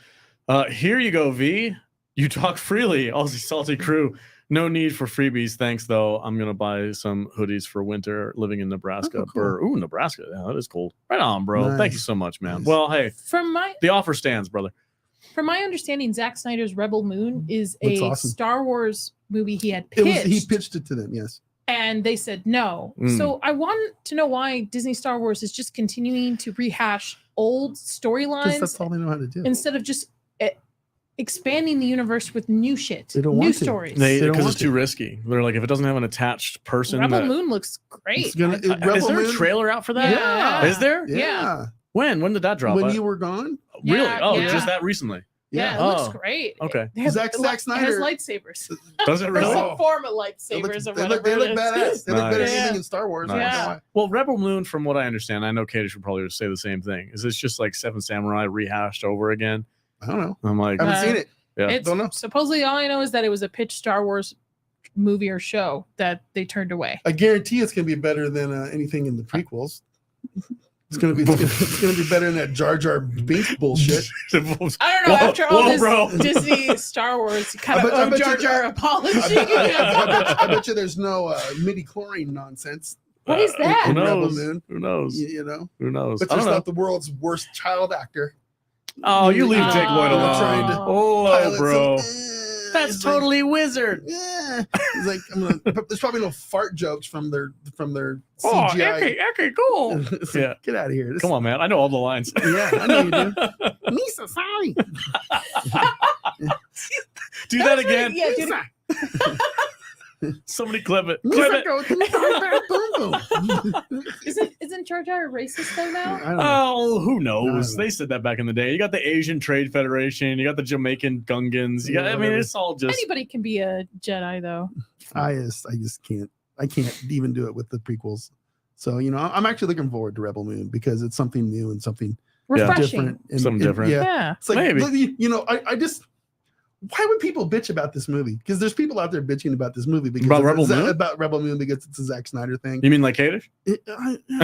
Here you go, V. You talk freely, Aussie Salty crew. No need for freebies, thanks though. I'm gonna buy some hoodies for winter living in Nebraska. Oh, cool. Nebraska. Yeah, that is cold. Right on, bro. Nice. Thank you so much, man. Nice. Well, hey, from the offer stands, brother. From my understanding, Zack Snyder's Rebel Moon is Looks a awesome. Star Wars movie he had pitched. He pitched it to them, yes. And they said no. So I want to know why Disney Star Wars is just continuing to rehash old Because storylines that's all they know how to do. instead of just expanding the universe with new shit, They don't new want to. stories. don't Because want it's too risky. They're like, if it doesn't have an attached person, Rebel Moon looks great. It's gonna, is Rebel there a Moon, trailer out for that? Yeah. Is there? Yeah. When did that drop? When you were gone. Really? Yeah, Oh, yeah. just that recently. Yeah, Yeah. it looks Oh, great. okay. They have Zack It has Snyder- lightsabers. Does it Or really? some form of They lightsabers or look, whatever. they look it is. badass. They look better than Nice. anything in Star Wars. Nice. I don't know Yeah. why. Well, Rebel Moon, from what I understand, I know Katie should probably say the same thing. Is this just like Seven Samurai rehashed over again? I don't know. I'm like, I haven't seen it. yeah. It's Don't know. supposedly all I know is that it was a pitch Star Wars movie or show that they turned away. I guarantee it's gonna be better than anything in the prequels. It's gonna be better than that Jar Jar Binks bullshit. I don't know. Whoa, After all this bro. Disney Star Wars kind I of bet you- Jar Jar apology. I bet you there's no midi chlorine nonsense. What is that? Who in Rebel knows? Moon. Who knows? You know, Who knows? but I just don't know. not the world's worst child actor. Oh, you leave Jake Oh. Lloyd alone. Trying to Oh, Pilot bro. some- That's he's like, totally wizard. yeah. He's like, there's probably no fart jokes from their Oh, CGI. okay, cool. It's like, Yeah. Get out of here. This- Come on, man. I know all the lines. Yeah, I know you do. Lisa, sorry. Do that again. Yeah, do it. Somebody clip it. Lisa, Clip it. go boom, boom. Isn't Jar Jar a racist though now? I don't know. Oh, who knows? I don't know. They said that back in the day. You got the Asian Trade Federation. You got the Jamaican Gungans. You got, Yeah, I mean, whatever. it's all just. Anybody can be a Jedi though. I just can't. I can't even do it with the prequels. So I'm actually looking forward to Rebel Moon because it's something new and something Refreshing. different. And, Something different. Yeah, Yeah. it's like Maybe. I just. Why would people bitch about this movie? Because there's people out there bitching about this movie because About it's Rebel Moon? about Rebel Moon because it's a Zack Snyder thing. You mean like Kadish?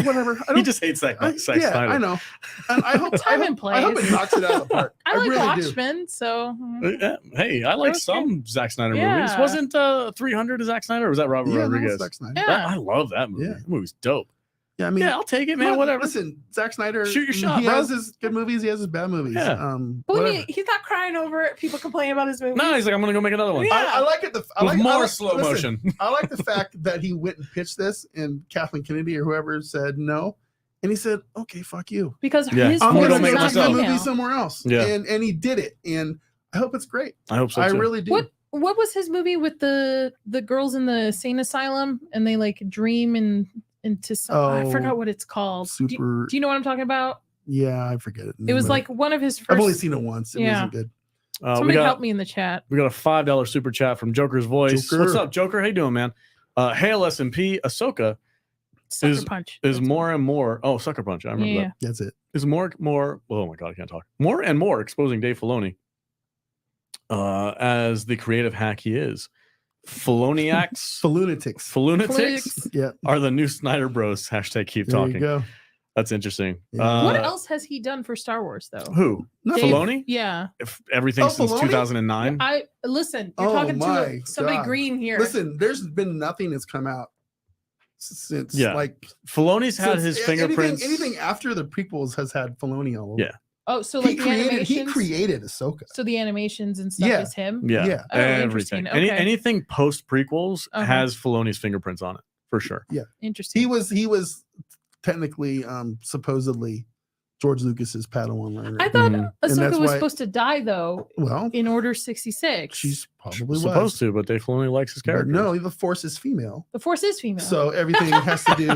Whatever. I He don't, just hates that. I, Zack yeah, Snyder. I know. And I hope Time and I hope it place. knocks it out of the park. I like really Watchmen, so Hey, I like Okay. some Zack Snyder movies. Yeah. Wasn't 300 a Zack Snyder or was that Robert do. Yeah, no, Rodriguez? it's Zack Snyder. Yeah. I love that movie. Yeah. That movie's dope. Yeah, I mean, Yeah, I'll take it, man. look, Whatever. Listen, Zack Snyder. Shoot your shot, He bro. has his good movies. He has his bad movies. Yeah. believe Whatever. me, he's not crying over it. People complaining about his movie. No, he's like, I'm gonna go make another one. Yeah. I like it. I With like more I like, slow listen, motion. I like the fact that he went and pitched this, and Kathleen Kennedy or whoever said no, and he said, "Okay, fuck you. Because Yeah. his I'm I'm gonna voice gonna make is it go not make the myself. movie female. somewhere else." Yeah. and he did it, and I hope it's great. I hope so I too. really do. What was his movie with the girls in the insane asylum and they like dream into some I Oh, forgot what it's called. Do Super. you know what I'm talking about? Yeah, I forget it. It was like one of his I've only first. seen it once. It Yeah. wasn't good. we Somebody got help me in the chat. we got a $5 super chat from Joker's Voice. Joker. What's up, Joker? How you doing, man? Hail SMP. Ahsoka Sucker Punch. is more and more. Oh, Sucker Punch. I remember Yeah. that. That's it. Is more. Oh my god, I can't talk. More and more exposing Dave Filoni as the creative hack he is. Filoniacs, For lunatics. Filunatics Yeah. are the new Snyder Bros. Hashtag keep There you talking. go. That's interesting. Yeah. What else has he done for Star Wars though? Who? Nothing. Dave- Filoni? Yeah. If everything Oh, since Filoni? 2009. I listen, you're Oh talking my to somebody God. green here. Listen, there's been nothing that's come out since Yeah. like Filoni's had since his anything- fingerprints. Anything after the prequels has had Filoni all over. Yeah. Oh, so He like the created animations. Ahsoka. So the animations and stuff Yeah. is him. Yeah, Yeah. Oh, everything. interesting. Okay. Anything post prequels Uh-huh. has Filoni's fingerprints on it for sure. Interesting. He was technically supposedly George Lucas's Padawan learner. I thought Mhm. And Ahsoka that's was why- supposed to die though well, in Order 66. she's probably Supposed to, but Dave Filoni likes his But character. no, the Force is female, the Force is female. so everything has to do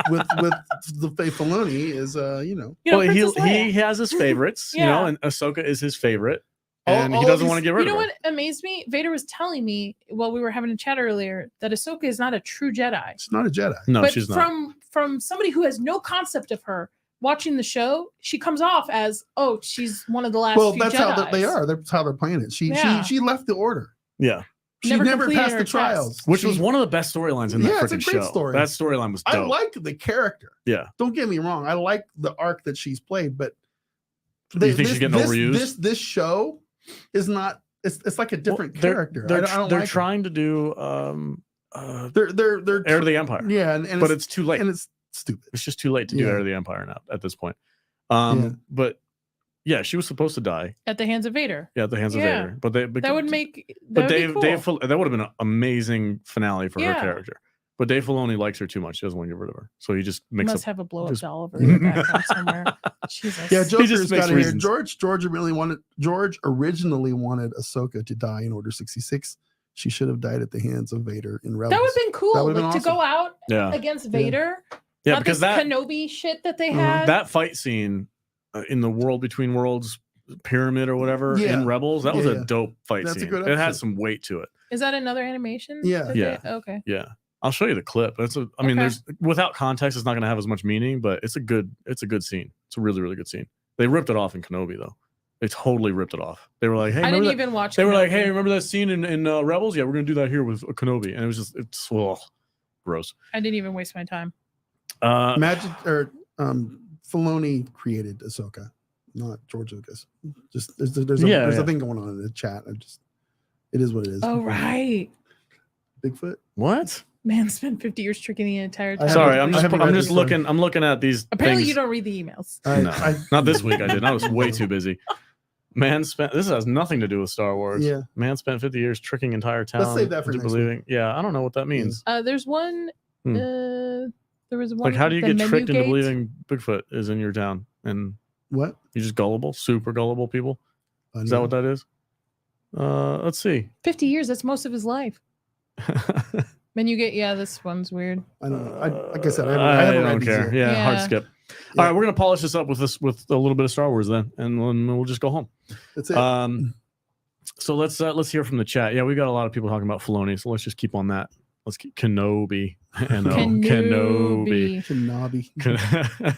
with the Faith Filoni is you know, Well, Princess Leia. he has his favorites, you Yeah. know, and Ahsoka is his favorite, All- and he all doesn't these- want to get rid You know of her. what amazed me? Vader was telling me while we were having a chat earlier that Ahsoka is not a true Jedi. she's not a Jedi. No, but she's not. from somebody who has no concept of her watching the show, she comes off as, oh, she's one of the last Well, few that's how Jedis. they are. That's how they're playing it. Yeah. She left the order. Yeah, She Never never completed passed her the test. trials, which She- was one of the best storylines in that Yeah, it's a freaking great show. story. That storyline was I dope. like the character. Yeah, Don't get me wrong. I like the arc that she's played, but You think she's getting overused? This show is not. It's like a different character. They're, I don't they're like it. trying to do They're Heir to the Empire. yeah, and but it's too late. and it's stupid. It's just too late to do Yeah. Heir to the Empire now at this point. Yeah. But yeah, she was supposed to die. At the hands of Vader. Yeah, at the hands of Yeah. Vader. But they That would make But that would be cool. that would have been an amazing finale for her Yeah. character. But Dave Filoni likes her too much. He doesn't want to get rid of her. So he just He makes must up. have a blow up just- doll over in the background somewhere. Jesus. Yeah, Joker's just makes got here. reasons. George originally wanted Ahsoka to die in Order 66. She should have died at the hands of Vader in Rebels. That would have been That cool. would've Like been to go out Yeah. against Vader. Yeah, Not because this that Kenobi shit that they had. that fight scene in the World Between Worlds pyramid or whatever Yeah. in Rebels, that was Yeah, a yeah. dope fight That's a scene. good It had episode. some weight to it. Is that another animation? Yeah. that Yeah. Okay. Yeah. I'll show you the clip. I mean, Okay. there's without context, it's not going to have as much meaning, but it's a good scene. It's a really, really good scene. They ripped it off in Kenobi though. They totally ripped it off. They were like, "Hey, I remember didn't that?" even watch. They were like, Kenobi. "Hey, remember that scene in Rebels? Yeah, we're gonna do that here with Kenobi." And it was just gross. I didn't even waste my time. Magic or Filoni created Ahsoka, not George Lucas. Just there's a thing going on in the chat. It is what it is. Oh right. Bigfoot. What? Man spent 50 years tricking the entire I time. Sorry, I'm I just haven't read this one. looking. I'm looking at these. Apparently, things. you don't read the emails. No, not this week. I did. I was way too busy. Man spent. This has nothing to do with Star Wars. Yeah. Man spent 50 years tricking entire town. Let's save that for into next believing. Yeah, I don't know what that means. There's one. Hmm. There was one. Like, how do you the get tricked into Menugate. believing Bigfoot is in your town and What? you're just gullible, super gullible people? Is that what that is? Let's see. 50 years. That's most of his life. Menugate. Yeah, this one's weird. I don't know. Like I said, I haven't read don't these care. yet. Yeah, hard Yeah. skip. Yeah. All right, we're gonna polish this up with a little bit of Star Wars then, and then we'll just go home. That's it. So let's hear from the chat. Yeah, we got a lot of people talking about Filoni, so let's just keep on that. Let's keep Kenobi. Kenobi. Kenobi.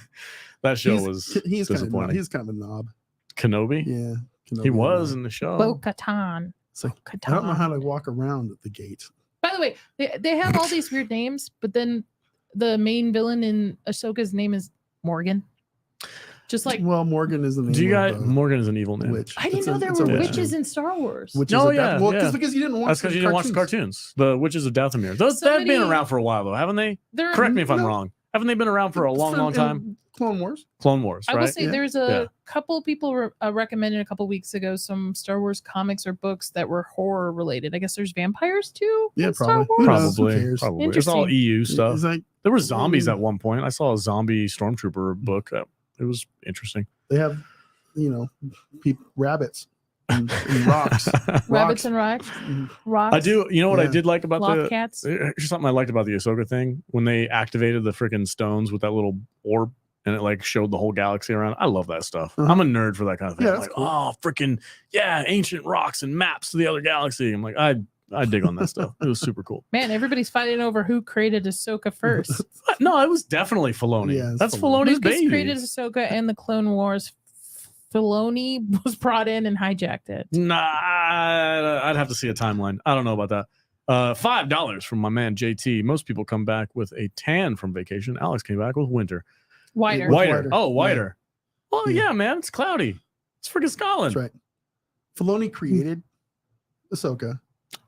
That show was he's disappointing. He's kind of a knob. Kenobi. Yeah. Kenobi He was knob. in the show. Bo-Katan. So I don't know how to walk around at the gate. By the way, they have all these weird names, but then the main villain in Ahsoka's name is Morgan. Just like Well, Morgan is the name. Do you of guys? a Morgan is an evil name. witch. I didn't It's know a- there it's a were witch witches name. in Star Wars. Witches No, of Dath- yeah, well, yeah. because you didn't watch. That's because you didn't watch the cartoons. The Witches of Dathomir. They've been Somebody- around for a while though, haven't they? There, Correct me if I'm No. wrong. Haven't they been around for a long time? Clone Wars. Clone Wars, I will right? say Yeah. there's a couple people recommended a couple weeks ago some Star Wars comics or books that were horror related. I guess there's vampires too. Yeah, in Star probably. Wars? Who knows? Who Probably, cares? probably. It's all Interesting. EU stuff. It's like There were zombies at one point. I saw a zombie stormtrooper book. It was interesting. they have, rabbits and rocks. Rabbits and rocks. Rocks. I do. You know what I Yeah. did like about Loft the cats. here's something I liked about the Ahsoka thing when they activated the freaking stones with that little orb and it like showed the whole galaxy around. I love that stuff. Uh-huh. I'm a nerd for that kind of thing. Yeah, I'm that's like, cool. oh, freaking yeah, ancient rocks and maps to the other galaxy. I'm like, I dig on that stuff. It was super cool. Man, everybody's fighting over who created Ahsoka first. No, it was definitely Filoni. Yeah, it's That's Filoni. Filoni's Lucas baby. created Ahsoka and the Clone Wars. Filoni was brought in and hijacked it. Nah, I'd have to see a timeline. I don't know about that. $5 from my man JT. Most people come back with a tan from vacation. Alex came back with winter. Wider. White. Whiter. Oh, whiter. Well, Yeah. yeah, man. It's cloudy. It's freaking Scotland. That's right. Filoni created Ahsoka,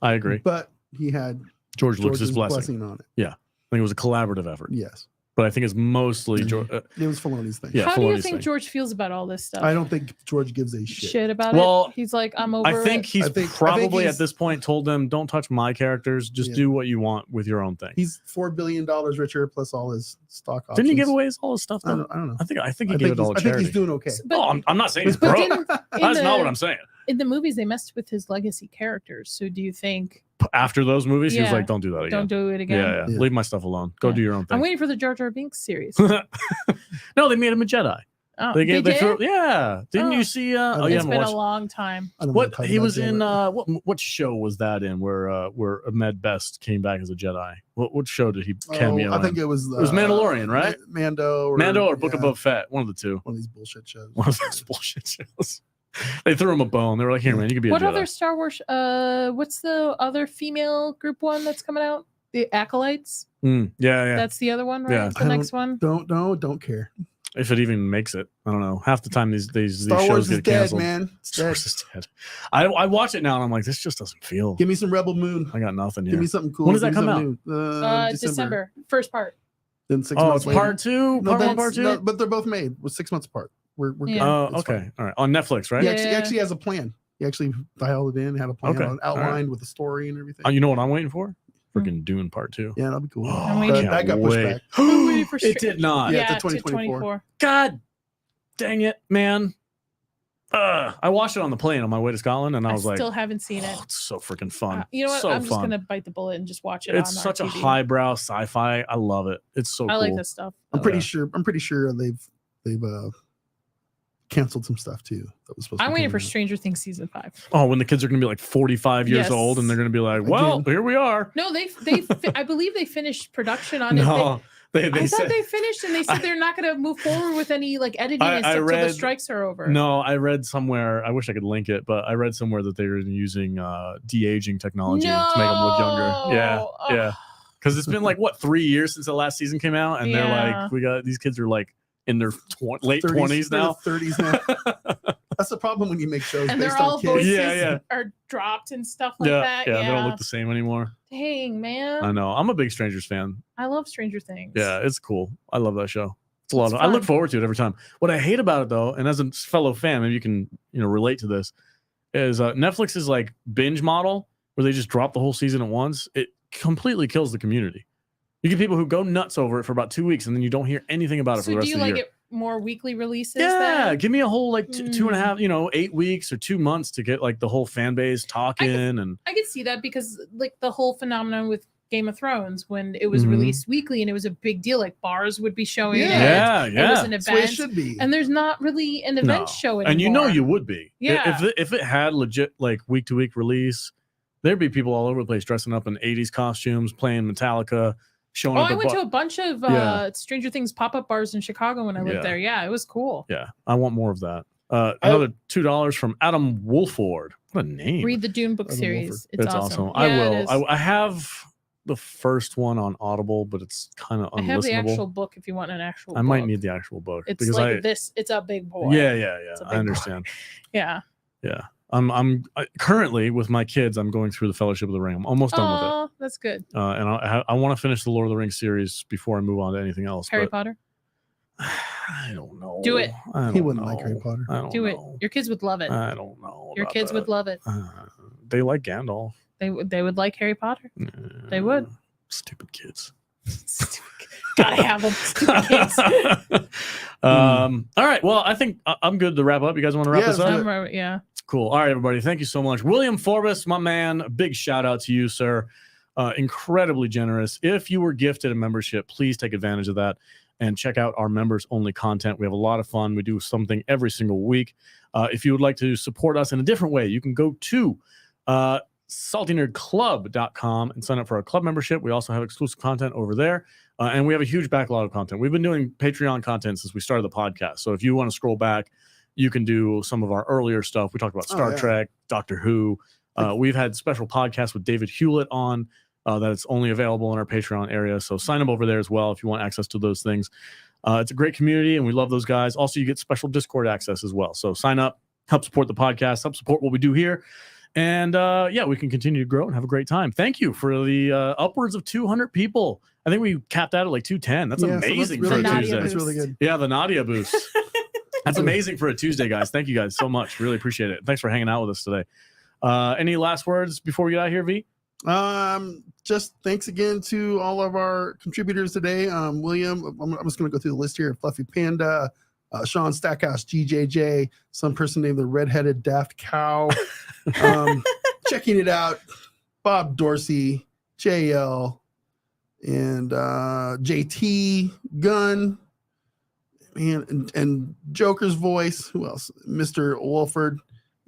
I agree. but he had George Lucas's George's blessing. on it. I think it was a collaborative effort, Yes, but I think it's mostly George. it was Filoni's thing. Yeah, How do you Filoni's think thing. George feels about all this stuff? I don't think George gives a shit. About Well, it. He's like, I'm over. I think it. he's I think probably he's- at this point told them, "Don't touch my characters. Just Yeah. do what you want with your own thing." He's $4 billion richer plus all his stock options. Didn't he give away all his stuff? I Though? don't know. I think he gave it all to I think charity. he's doing okay. But, Oh, I'm not saying he's but broke. didn't- That's in not the- what I'm saying. in the movies, they messed with his legacy characters. So do you think After those movies, he was Yeah. like, "Don't do that again. don't do it again? Yeah, Yeah. leave my stuff alone. Go Yeah. do your own I'm thing." waiting for the Jar Jar Binks series. No, they made him a Jedi. Oh, They gave. They did? threw. Yeah. Didn't Oh. you see? I Oh, don't you It's haven't been watched. a long time. I don't What wanna talk he about was Jedi. in? What show was that in? Where Ahmed Best came back as a Jedi? What show did he cameo? I think in? it was Mandalorian, right? Mando or Book of Boba Fett. One of the two. one of these bullshit shows. One of those bullshit shows. They threw him a bone. They were like, "Here, man, you can be a What Jedi." other Star Wars? What's the other female group one that's coming out? The Acolytes. Yeah. That's the other one, right? Yeah. The next one. Don't care. If it even makes it, I don't know. Half the time these Star shows Wars is get dead, canceled. man. It's Star dead. Wars is dead. I watch it now and I'm like, this just doesn't feel. Give me some Rebel Moon. I got nothing Give here. me something cool. When does that Give me come something new. December. First part. Then 6 Oh, months it's later. part two. No, Part one, that's- part two. no, but they're both made. We're 6 months apart. We're good. Yeah. Oh, It's okay. fine. All right. On Netflix, right? He Yeah. actually has a plan. He actually dialed it in, had a plan Okay. outlined All right. with a story and everything. You know what I'm waiting for? freaking Dune Part 2. Yeah, that'll be cool. I'm waiting. That got pushed back. I'm waiting for It did not. Yeah, Yeah, to 2024. God dang it, man. I watched it on the plane on my way to Scotland, and I was like, still haven't seen it. oh, it's so freaking fun. You know what? So I'm just fun. gonna bite the bullet and just watch it. It's on such a RTV. highbrow sci-fi. I love it. It's so I cool. like this stuff. I'm pretty sure they've canceled some stuff too. That was supposed. I'm to be waiting for coming out. Stranger Things season 5. Oh, when the kids are going to be like 45 years Yes. old, and they're going to be like, well, Again. here we are. No, I believe they finished production on it. No, they I thought said, they finished, and they said they're not going to move forward with any like editing and I stuff till the read- strikes are over. no, I read somewhere, I wish I could link it, but I read somewhere that they were using de-aging technology to make them look younger. Yeah, No. yeah. Because it's been like, what, 3 years since the last season came out? And they're Yeah. like, these kids are like in their late 20s now. 30s now. That's the problem when you make shows And they're based all on kids. voices Yeah. are dropped and stuff like Yeah, that. yeah, they don't look the same anymore. Dang, man. I know. I'm a big Strangers fan. I love Stranger Things. Yeah, it's cool. I love that show. It's a lot. It's I look fun. forward to it every time. What I hate about it though, and as a fellow fan, maybe you can relate to this, is Netflix's like binge model where they just drop the whole season at once. It completely kills the community. You get people who go nuts over it for about 2 weeks, and then you don't hear anything about it for So the do rest you of the like year. it more weekly releases? Yeah, then? give me a whole like 2.5, 8 weeks or 2 months to get like the whole fan base talking and I could see that because like the whole phenomenon with Game of Thrones when it was Mhm. released weekly and it was a big deal. Like bars would be showing it. yeah, It was yeah. an That's the way it event. should be. And there's not really an event No. show anymore. And you know you would be. Yeah. If it had legit like week to week release, there'd be people all over the place dressing up in 80s costumes, playing Metallica, showing Oh, up I at went to a bunch of Yeah. Stranger Things pop-up bars in Chicago when I lived Yeah. there. Yeah, it was cool. Yeah, I want more of that. Another $2 from Adam Wolford. What a name. Read the Dune book Adam series. Wolford. It's That's awesome. awesome. I Yeah, it will. is. I have the first one on Audible, but it's kind of I have the unlistenable. actual book if you want an actual I might book. need the actual book It's because like this. It's a big boy. Yeah, It's a I big boy. understand. Yeah. Yeah. I'm currently with my kids. I'm going through the Fellowship of the Ring. I'm almost done with it. Oh, that's good. And I want to finish the Lord of the Rings series before I move on to anything else. Harry but Potter. I don't know. Do it. I He don't wouldn't like know. Harry Potter. I don't Do it. know. Your kids would love it. I don't know. Your about kids would that. love it. They like Gandalf. They would like Harry Potter. They would. Stupid kids. Gotta have them. Stupid kids. All right. Well, I think I'm good to wrap up. You guys want to wrap Yeah, this let's up? do it. Yeah. Cool. All right, everybody. Thank you so much. William Forbus, my man, a big shout out to you, sir. Incredibly generous. If you were gifted a membership, please take advantage of that and check out our members only content. We have a lot of fun. We do something every single week. If you would like to support us in a different way, you can go to saltynerdclub.com and sign up for our club membership. We also have exclusive content over there. And we have a huge backlog of content. We've been doing Patreon content since we started the podcast. So if you want to scroll back, you can do some of our earlier stuff. We talked about Star Trek, Doctor Who. We've had special podcasts with David Hewlett on that it's only available in our Patreon area. So sign up over there as well if you want access to those things. It's a great community, and we love those guys. Also, you get special Discord access as well. So sign up, help support the podcast, help support what we do here. And we can continue to grow and have a great time. Thank you for the upwards of 200 people. I think we capped out at like 210. That's amazing really for a good. Tuesday. That's really good. Yeah, the Nadia boost. That's amazing for a Tuesday, guys. Thank you guys so much. Really appreciate it. Thanks for hanging out with us today. Any last words before we get out of here, V? Just thanks again to all of our contributors today. William, I'm just going to go through the list here. Fluffy Panda, Sean Stackhouse, GJJ, some person named the Redheaded Daft Cow, checking it out, Bob Dorsey, JL, and JT Gunn, and Joker's Voice. Who else? Mr. Wolford.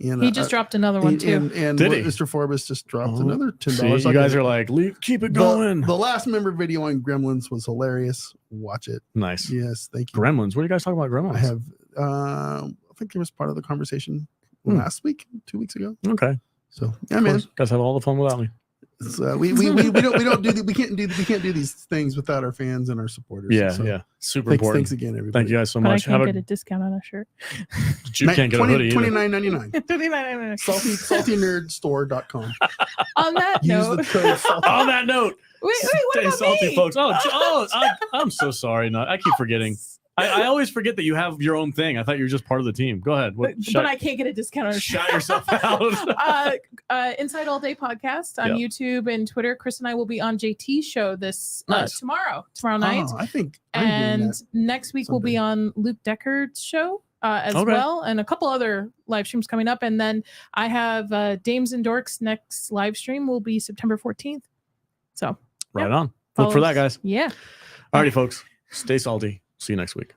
And, He just dropped another one too. And Did he? Mr. Forbes just dropped another $10. See, you guys are like, keep it going. The last member video on Gremlins was hilarious. Watch it. Nice. Yes, thank you. Gremlins. What are you guys talking about, Gremlins? I have. I think it was part of the conversation last week, 2 weeks ago. Okay. So yeah, man. You guys have all the fun without me. It's, we don't do we can't do these things without our fans and our supporters. Yeah, So yeah. Super Thanks important. again, everybody. Thank you guys so But I much. can't get a discount on a shirt. You can't get a hoodie either. $29.99. Saltynerdstore.com. On that Use note, the code salty. On that note, wait, what stay about salty, me? folks. I'm so sorry. No, I keep forgetting. I always forget that you have your own thing. I thought you were just part of the team. Go ahead. But I can't get a discount on shout yourself out. Inside All Day podcast on YouTube and Twitter. Chris and I will be on JT's show this tomorrow night. I think and next week we'll be on Luke Deckard's show as well, and a couple other live streams coming up. And then I have Dames and Dorks next live stream will be September 14th. So right on. Look for that, guys. Yeah. Alrighty, folks. Stay salty. See you next week.